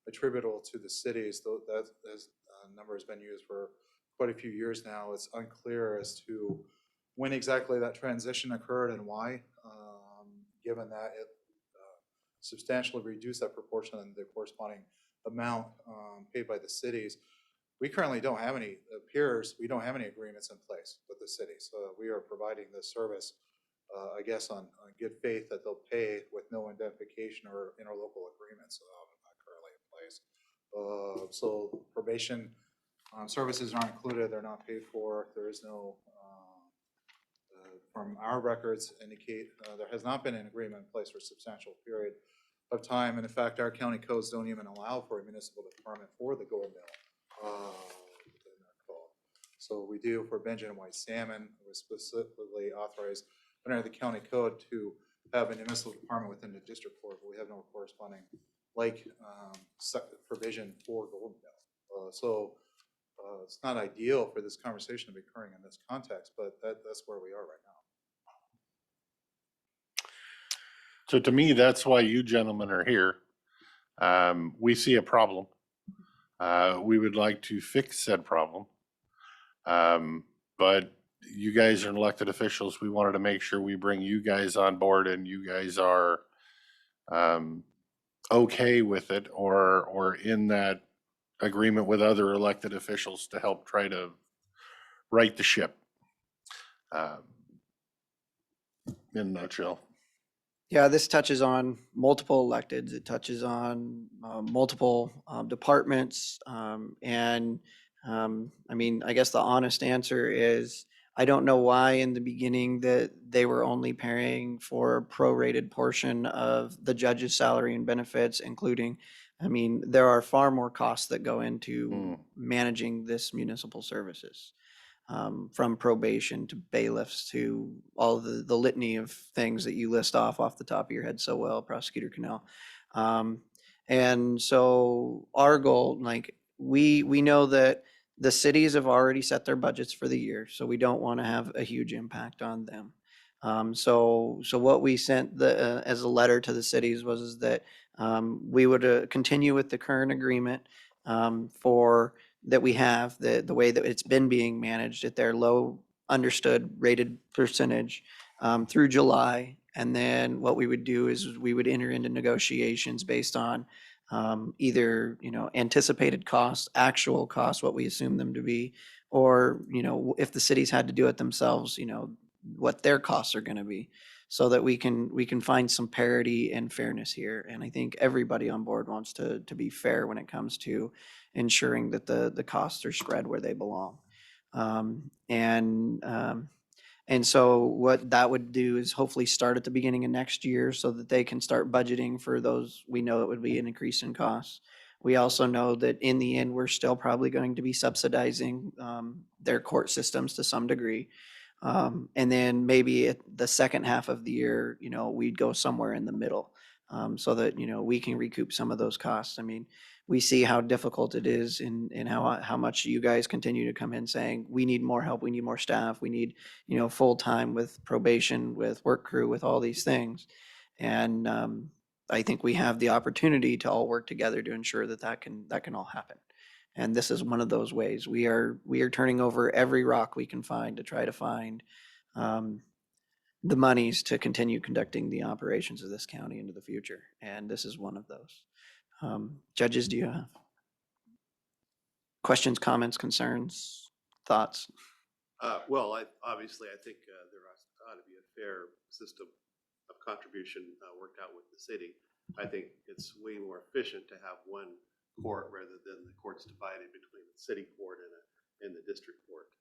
attributable to the cities. That number has been used for quite a few years now. It's unclear as to when exactly that transition occurred and why, given that it substantially reduced that proportion and the corresponding amount paid by the cities. We currently don't have any, appears, we don't have any agreements in place with the city. So we are providing this service, I guess, on good faith that they'll pay with no indemnification or interlocal agreements not currently in place. So probation services aren't included, they're not paid for. There is no, from our records indicate, there has not been an agreement in place for a substantial period of time. And in fact, our county codes don't even allow for a municipal department for the gold mill. So we do for Benjamin White Salmon, we're specifically authorized under the county code to have a municipal department within the district court, but we have no corresponding like provision for gold mill. It's not ideal for this conversation to be occurring in this context, but that's where we are right now. So to me, that's why you gentlemen are here. We see a problem. We would like to fix said problem. But you guys are elected officials. We wanted to make sure we bring you guys on board and you guys are okay with it or in that agreement with other elected officials to help try to right the ship. In a nutshell. Yeah, this touches on multiple electeds. It touches on multiple departments. I mean, I guess the honest answer is I don't know why in the beginning that they were only paying for a prorated portion of the judge's salary and benefits, including, I mean, there are far more costs that go into managing this municipal services. From probation to bailiffs to all the litany of things that you list off the top of your head so well, Prosecutor Cannell. And so our goal, like we know that the cities have already set their budgets for the year, so we don't want to have a huge impact on them. So what we sent as a letter to the cities was that we would continue with the current agreement for that we have, the way that it's been being managed at their low understood rated percentage through July. And then what we would do is we would enter into negotiations based on either, anticipated costs, actual costs, what we assume them to be, or, if the cities had to do it themselves, what their costs are going to be, so that we can find some parity and fairness here. And I think everybody on board wants to be fair when it comes to ensuring that the costs are spread where they belong. And so what that would do is hopefully start at the beginning of next year so that they can start budgeting for those. We know it would be an increase in costs. We also know that in the end, we're still probably going to be subsidizing their court systems to some degree. And then maybe at the second half of the year, we'd go somewhere in the middle so that, we can recoup some of those costs. I mean, we see how difficult it is and how much you guys continue to come in saying, we need more help, we need more staff, we need, full-time with probation, with work crew, with all these things. And I think we have the opportunity to all work together to ensure that can all happen. And this is one of those ways. We are turning over every rock we can find to try to find the monies to continue conducting the operations of this county into the future. And this is one of those. Judges, do you have questions, comments, concerns, thoughts? Well, obviously, I think there ought to be a fair system of contribution worked out with the city. I think it's way more efficient to have one court rather than the courts divided between the city court and the district court.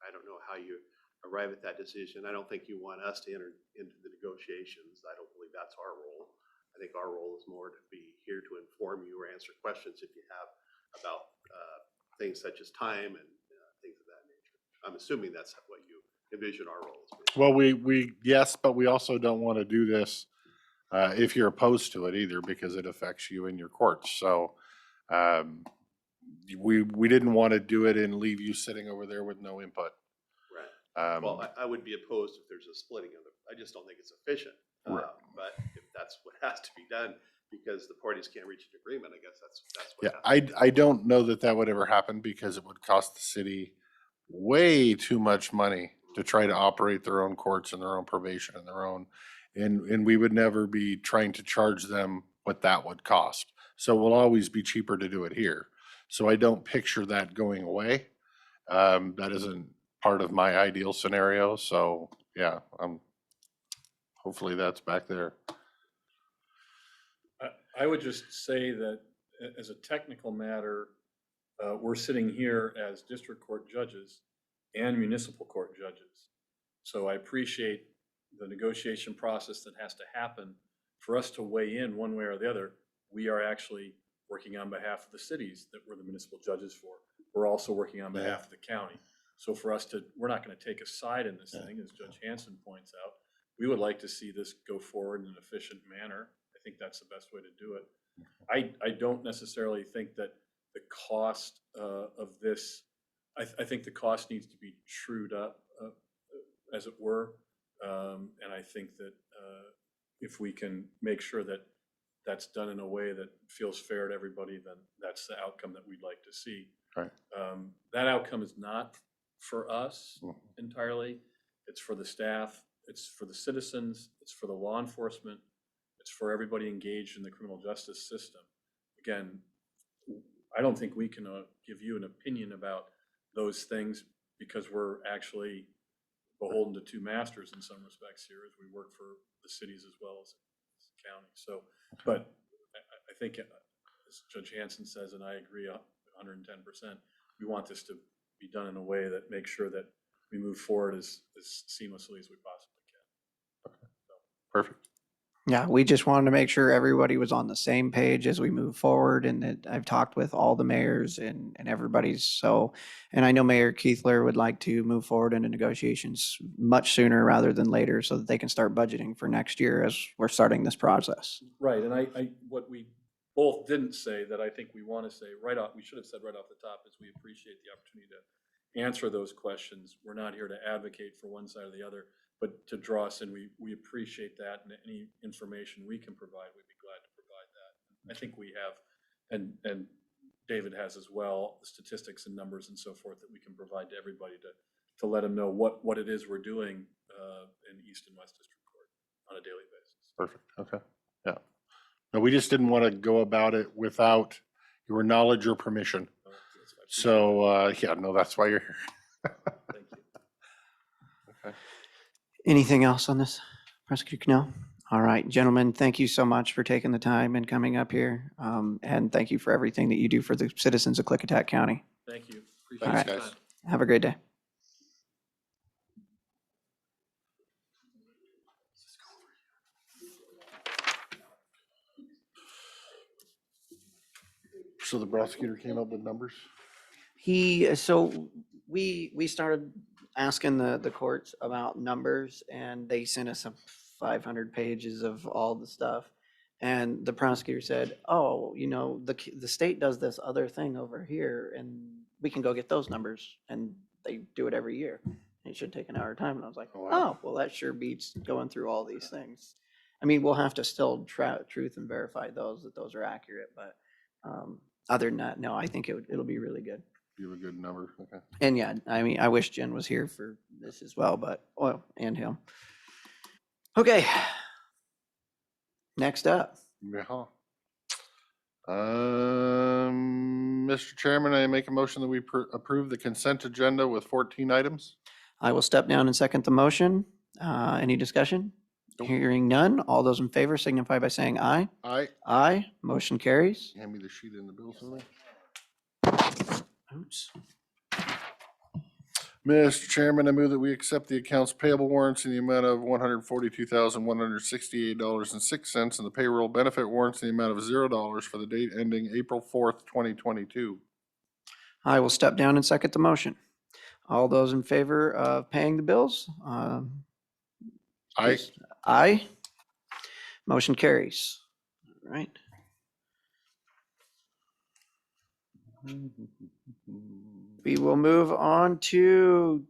I don't know how you arrive at that decision. I don't think you want us to enter into the negotiations. I don't believe that's our role. I think our role is more to be here to inform you or answer questions if you have about things such as time and things of that nature. I'm assuming that's what you envision our role as. Well, yes, but we also don't want to do this if you're opposed to it either, because it affects you in your courts. So we didn't want to do it and leave you sitting over there with no input. Right. Well, I would be opposed if there's a splitting of it. I just don't think it's efficient. Right. But if that's what has to be done because the parties can't reach an agreement, I guess that's what Yeah, I don't know that would ever happen because it would cost the city way too much money to try to operate their own courts and their own probation and their own, and we would never be trying to charge them what that would cost. So it will always be cheaper to do it here. So I don't picture that going away. That isn't part of my ideal scenario. So yeah, hopefully that's back there. I would just say that as a technical matter, we're sitting here as district court judges and municipal court judges. So I appreciate the negotiation process that has to happen. For us to weigh in one way or the other, we are actually working on behalf of the cities that we're the municipal judges for. We're also working on behalf of the county. So for us we're not going to take a side in this thing, as Judge Hanson points out. We would like to see this go forward in an efficient manner. I think that's the best way to do it. I don't necessarily think that the cost of this, I think the cost needs to be trued up, as it were. And I think that if we can make sure that that's done in a way that feels fair to everybody, then that's the outcome that we'd like to see. Right. That outcome is not for us entirely. It's for the staff. It's for the citizens. It's for the law enforcement. It's for everybody engaged in the criminal justice system. Again, I don't think we can give you an opinion about those things because we're actually beholden to two masters in some respects here as we work for the cities as well as the county. So, but I think as Judge Hanson says, and I agree 110%, we want this to be done in a way that makes sure that we move forward as seamlessly as we possibly can. Okay. So. Perfect. Yeah, we just wanted to make sure everybody was on the same page as we move forward, and that I've talked with all the mayors and everybody's so, and I know Mayor Keithler would like to move forward into negotiations much sooner rather than later so that they can start budgeting for next year as we're starting this process. Right, and I what we both didn't say that I think we want to say right off, we should have said right off the top is we appreciate the opportunity to answer those questions. We're not here to advocate for one side or the other, but to draw us in. We appreciate that, and any information we can provide, we'd be glad to provide that. I think we have, and David has as well, statistics and numbers and so forth that we can provide to everybody to let them know what it is we're doing in East and West District Court on a daily basis. Perfect. Okay. Yeah. No, we just didn't want to go about it without your knowledge or permission. So yeah, no, that's why you're here. Thank you. Okay. Anything else on this, Prosecutor Cannell? All right, gentlemen, thank you so much for taking the time and coming up here. And thank you for everything that you do for the citizens of Klickitat County. Thank you. Appreciate Thanks, your guys. time. Have a great day. So the prosecutor came up with numbers? So we started asking the courts about numbers and they sent us some 500 pages of all the stuff. And the prosecutor said, oh, the state does this other thing over here and we can go get those numbers. And they do it every year. It should take an hour of time. And I was like, Oh, wow. oh, well, that sure beats going through all these things. I mean, we'll have to still truth and verify that those are accurate, but other than that, no, I think it'll be really good. You have a good number, okay. And yeah, I mean, I wish Jen was here for this as well, but, and him. Okay. Next up. Yeah. Mr. Chairman, I make a motion that we approve the consent agenda with 14 items. I will step down and second the motion. Any discussion? Nope. Hearing none. All those in favor signify by saying aye. Aye. Aye. Motion carries. Hand me the sheet in the bills, Lily. Oops. Mr. Chairman, I move that we accept the accounts payable warrants in the amount of $142,168.06 and the payroll benefit warrants in the amount of $0 for the date ending April 4th, 2022. I will step down and second the motion. All those in favor of paying the bills? Aye. Please. Aye. Motion carries. All right. We will move on to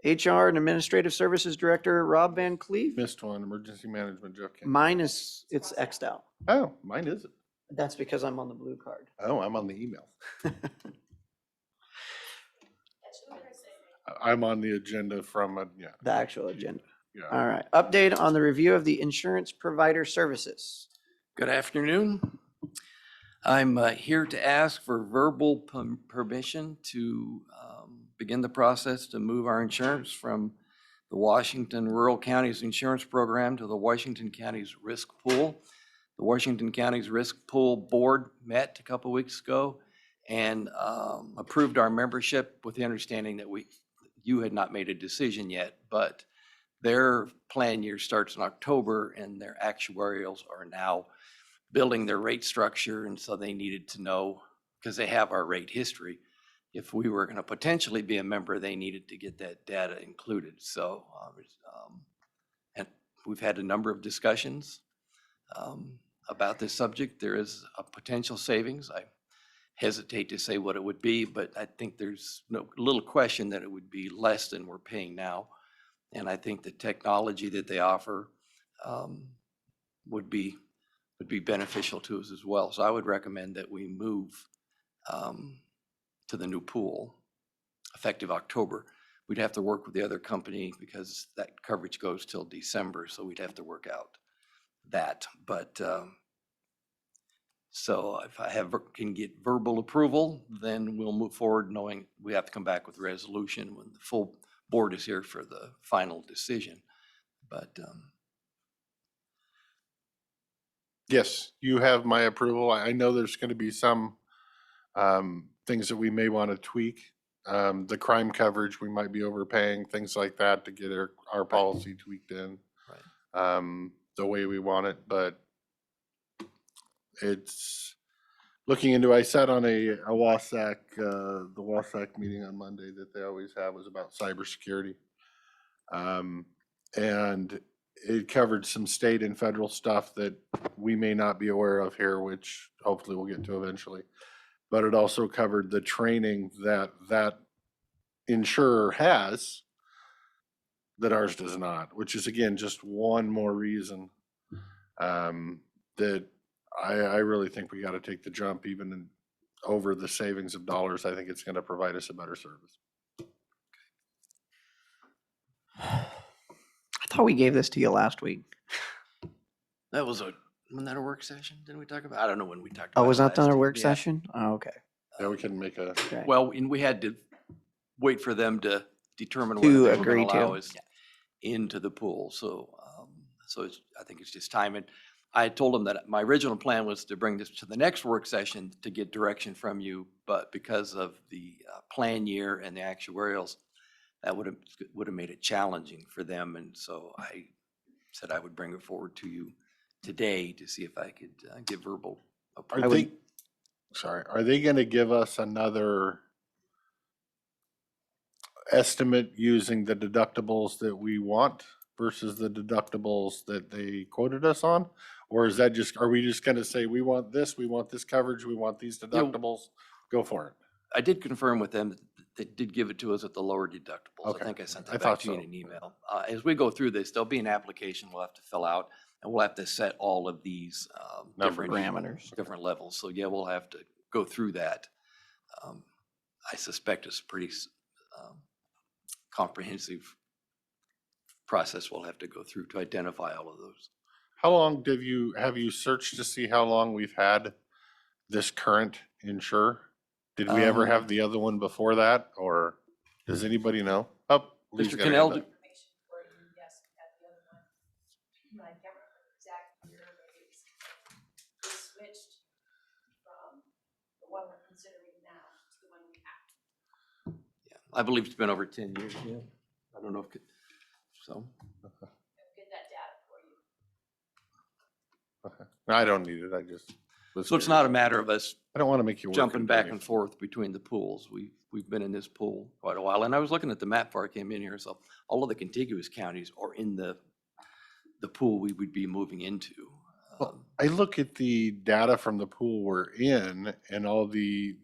HR and Administrative Services Director, Rob Van Cleve. Missed one, emergency management, Jeff King. Mine it's X'd out. Oh, mine isn't. That's because I'm on the blue card. Oh, I'm on the email. I'm on the agenda from, yeah. The actual agenda. Yeah. All right. Update on the review of the insurance provider services. Good afternoon. I'm here to ask for verbal permission to begin the process to move our insurance from the Washington Rural Counties Insurance Program to the Washington Counties Risk Pool. The Washington Counties Risk Pool Board met a couple of weeks ago and approved our membership with the understanding that you had not made a decision yet, but their plan year starts in October and their actuarials are now building their rate structure. And so they needed to know, because they have our rate history, if we were going to potentially be a member, they needed to get that data included. So, and we've had a number of discussions about this subject. There is a potential savings. I hesitate to say what it would be, but I think there's no little question that it would be less than we're paying now. And I think the technology that they offer would be beneficial to us as well. So I would recommend that we move to the new pool effective October. We'd have to work with the other company because that coverage goes till December. So we'd have to work out that. But so if I can get verbal approval, then we'll move forward knowing we have to come back with a resolution when the full board is here for the final decision. But yes, you have my approval. I know there's going to be some things that we may want to tweak. The crime coverage, we might be overpaying, things like that to get our policy tweaked in the way we want it. But it's looking into, I sat on a WASAC, the WASAC meeting on Monday that they always have was about cybersecurity. And it covered some state and federal stuff that we may not be aware of here, which hopefully we'll get to eventually. But it also covered the training that insurer has that ours does not, which is again, just one more reason that I really think we got to take the jump even over the savings of dollars. I think it's going to provide us a better service. I thought we gave this to you last week. that was wasn't that a work session? Didn't we talk about? I don't know when we talked about Oh, was it that last on a time. work Yeah. session? Oh, okay. Yeah, we can make a. Okay. Well, and we had to wait for them to determine To whether they were agree going to allow to. us into the pool. So, I think it's just time. And I told them that my original plan was to bring this to the next work session to get direction from you, but because of the plan year and the actuarials, that would have made it challenging for them. And so I said I would bring it forward to you today to see if I could give verbal approval. sorry, are they gonna give us another estimate using the deductibles that we want versus the deductibles that they quoted us on? Or is that just, are we just gonna say, we want this coverage, we want these deductibles, go for it? I did confirm with them that they did give it to us at the lower deductibles. Okay. I think I sent I that back thought to you in so. an email. As we go through this, there'll be an application we'll have to fill out, and we'll have to set all of these different Parameters. different levels. So yeah, we'll have to go through that. I suspect it's a pretty comprehensive process we'll have to go through to identify all of those. How long have you searched to see how long we've had this current insurer? Did we ever have the other one before that, or does anybody know? Oh, Lee's Mr. got a Cannell, hand up. Yes, we had the other one. I can't remember the exact year, but it switched from the one we're considering now to the one we have. Yeah, I believe it's been over 10 years. Yeah. I don't know if so. Get that data for you. Okay. No, I don't need it. I just. So it's not a matter of us I don't want to make you work jumping and do back anything. and forth between the pools. We've been in this pool quite a while, and I was looking at the map before I came in here. So all of the contiguous counties are in the pool we would be moving into. Well, I look at the data from the pool we're in and all the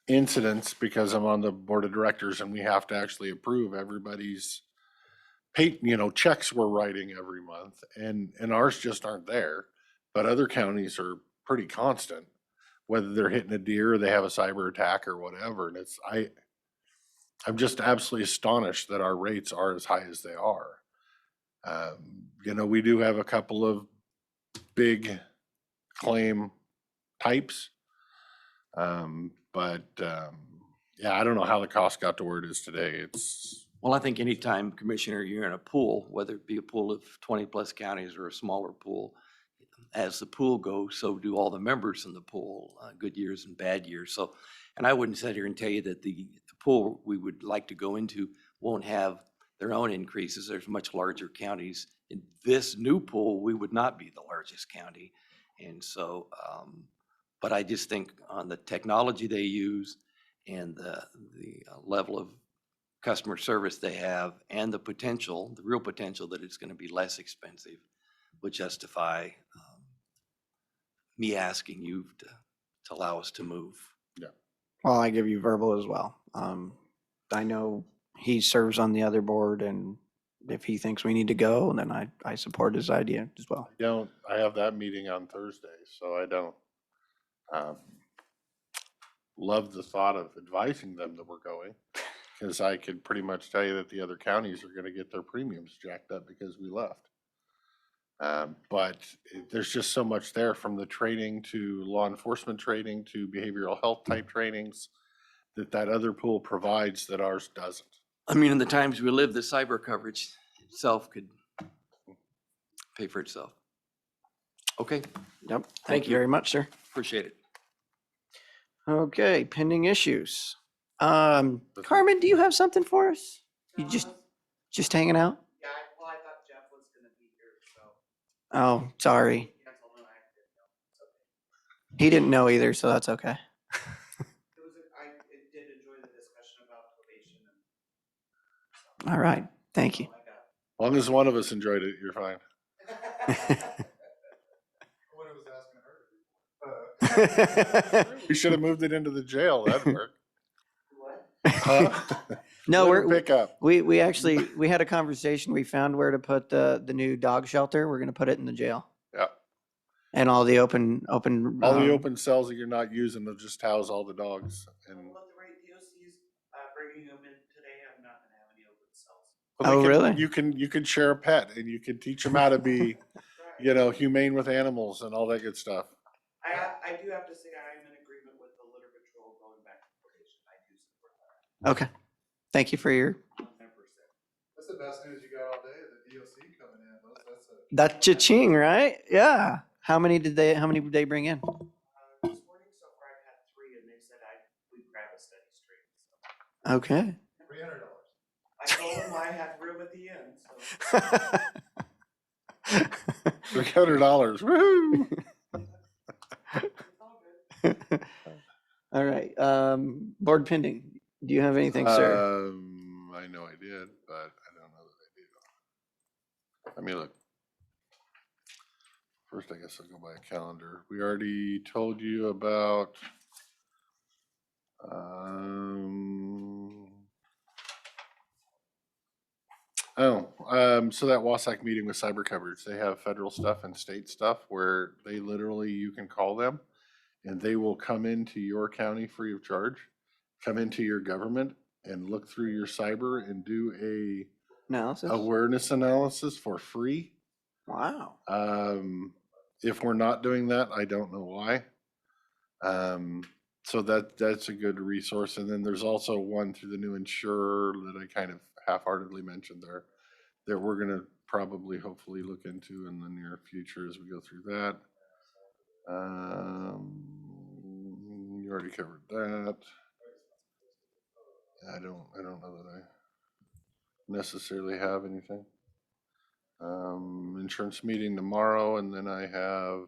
incidents, because I'm on the board of directors and we have to actually approve everybody's checks we're writing every month, and ours just aren't there. But other counties are pretty constant, whether they're hitting a deer or they have a cyber attack or whatever. And I'm just absolutely astonished that our rates are as high as they are. We do have a couple of big claim types. But yeah, I don't know how the cost got to where it is today. Well, I think anytime, Commissioner, you're in a pool, whether it be a pool of 20-plus counties or a smaller pool, as the pool goes, so do all the members in the pool, good years and bad years. So, and I wouldn't sit here and tell you that the pool we would like to go into won't have their own increases. There's much larger counties. In this new pool, we would not be the largest county. And so, but I just think on the technology they use and the level of customer service they have and the real potential that it's going to be less expensive would justify me asking you to allow us to move. Yeah. Well, I give you verbal as well. I know he serves on the other board, and if he thinks we need to go, then I support his idea as well. I have that meeting on Thursday, so I don't love the thought of advising them that we're going, because I could pretty much tell you that the other counties are gonna get their premiums jacked up because we left. But there's just so much there, from the training to law enforcement training to behavioral health type trainings that other pool provides that ours doesn't. I mean, in the times we live, the cyber coverage itself could pay for itself. Okay. Yep. Thank you very much, sir. Appreciate it. Okay, pending issues. Carmen, do you have something for us? You just hanging out? Yeah, well, I thought Jeff was gonna be here, so. Oh, sorry. Canceled and I didn't know. It's okay. He didn't know either, so that's okay. I did enjoy the discussion about probation and. All right, thank you. As long as one of us enjoyed it, you're fine. When I was asking her. We should have moved it into the jail. That'd work. No, Let her pick up. we actually, we had a conversation. We found where to put the new dog shelter. We're gonna put it in the jail. Yeah. And all the open. All the open cells that you're not using, they'll just house all the dogs. And Well, the rate DOC's bringing them in today, I'm not gonna have any open cells. Oh, really? You can share a pet, and you can teach them how to be, humane with animals and all that good stuff. I do have to say, I am in agreement with the litter patrol going back to probation. I do support that. Okay. Thank you for your. 100%. That's the best news you got all day, the DOC coming in. That's cha-ching, right? Yeah. How many did they bring in? This morning so far I've had 3 and they said we'd grab a steady stream. So. Okay. $300. I told them I had room at the end, so. $300. Woohoo! All right, board pending. Do you have anything, sir? I know I did, but I don't know that I do. Let me look. First, I guess I'll go by a calendar. We already told you about, so that Wasac meeting with cyber coverage, they have federal stuff and state stuff where they literally, you can call them and they will come into your county free of charge, come into your government and look through your cyber and do a Analysis? awareness analysis for free. Wow. If we're not doing that, I don't know why. So that's a good resource. And then there's also one through the new insurer that I kind of half-heartedly mentioned there that we're gonna probably hopefully look into in the near future as we go through that. You already covered that. I don't know that I necessarily have anything. Insurance meeting tomorrow, and then I have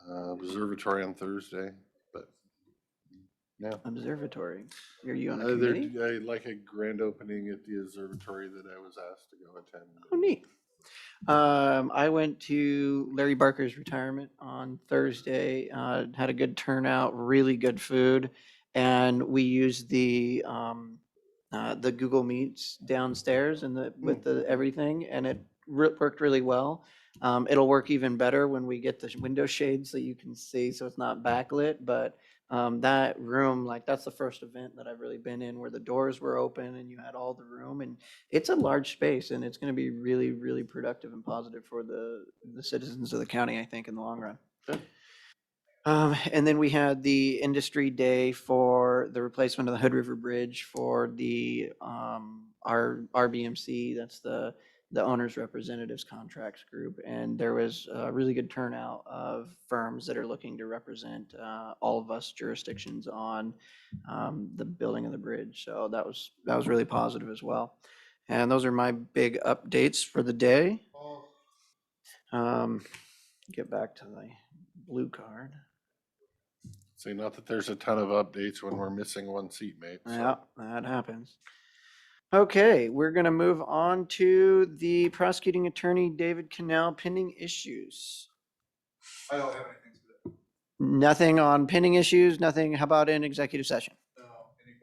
observatory on Thursday, but yeah. Observatory. Are you on a There, committee? I like a grand opening at the observatory that I was asked to go attend. Oh, neat. I went to Larry Barker's retirement on Thursday, had a good turnout, really good food. And we used the Google Meets downstairs and with the everything, and it worked really well. It'll work even better when we get the window shades so you can see, so it's not backlit, but that room, like that's the first event that I've really been in where the doors were open and you had all the room, and it's a large space and it's going to be really, really productive and positive for the citizens of the county, I think, in the long run. Good. And then we had the industry day for the replacement of the Hood River Bridge for the our RBMC. That's the owners representatives contracts group, and there was a really good turnout of firms that are looking to represent all of us jurisdictions on the building of the bridge. So that was really positive as well. And those are my big updates for the day. Get back to the blue card. See, not that there's a ton of updates when we're missing one seatmate. So. Yeah, that happens. Okay, we're going to move on to the prosecuting attorney, David Cannell, pending issues. I don't have anything to do. Nothing on pending issues, nothing, how about in executive session? No, any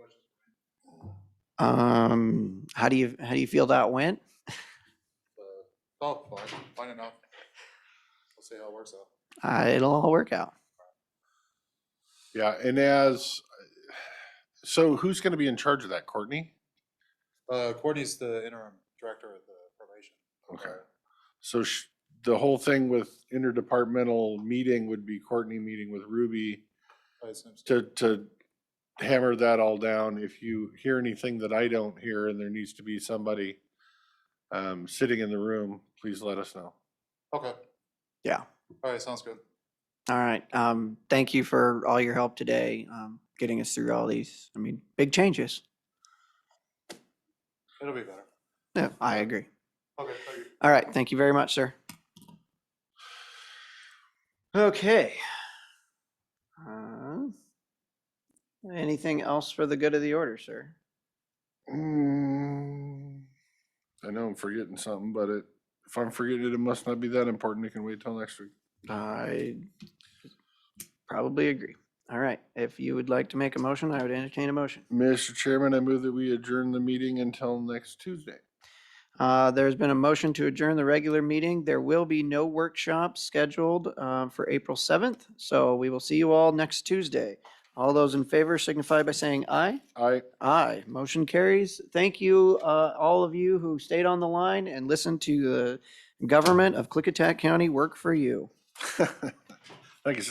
questions? How do you feel that went? Oh, fine enough. We'll see how it works out. It'll all work out. Yeah, and so who's going to be in charge of that, Courtney? Courtney's the interim director of the probation. Okay. So the whole thing with interdepartmental meeting would be Courtney meeting with Ruby to hammer that all down. If you hear anything that I don't hear and there needs to be somebody sitting in the room, please let us know. Okay. Yeah. All right, sounds good. All right. Thank you for all your help today, getting us through all these, I mean, big changes. It'll be better. Yeah, I agree. Okay, thank you. All right. Thank you very much, sir. Okay. Anything else for the good of the order, sir? I know I'm forgetting something, but if I'm forgetting it, it must not be that important. It can wait till next week. I probably agree. All right. If you would like to make a motion, I would entertain a motion. Mr. Chairman, I move that we adjourn the meeting until next Tuesday. There's been a motion to adjourn the regular meeting. There will be no workshop scheduled for April 7th. So we will see you all next Tuesday. All those in favor signify by saying aye. Aye. Aye. Motion carries. Thank you, all of you who stayed on the line and listened to the government of Klickitat County work for you. Thank you.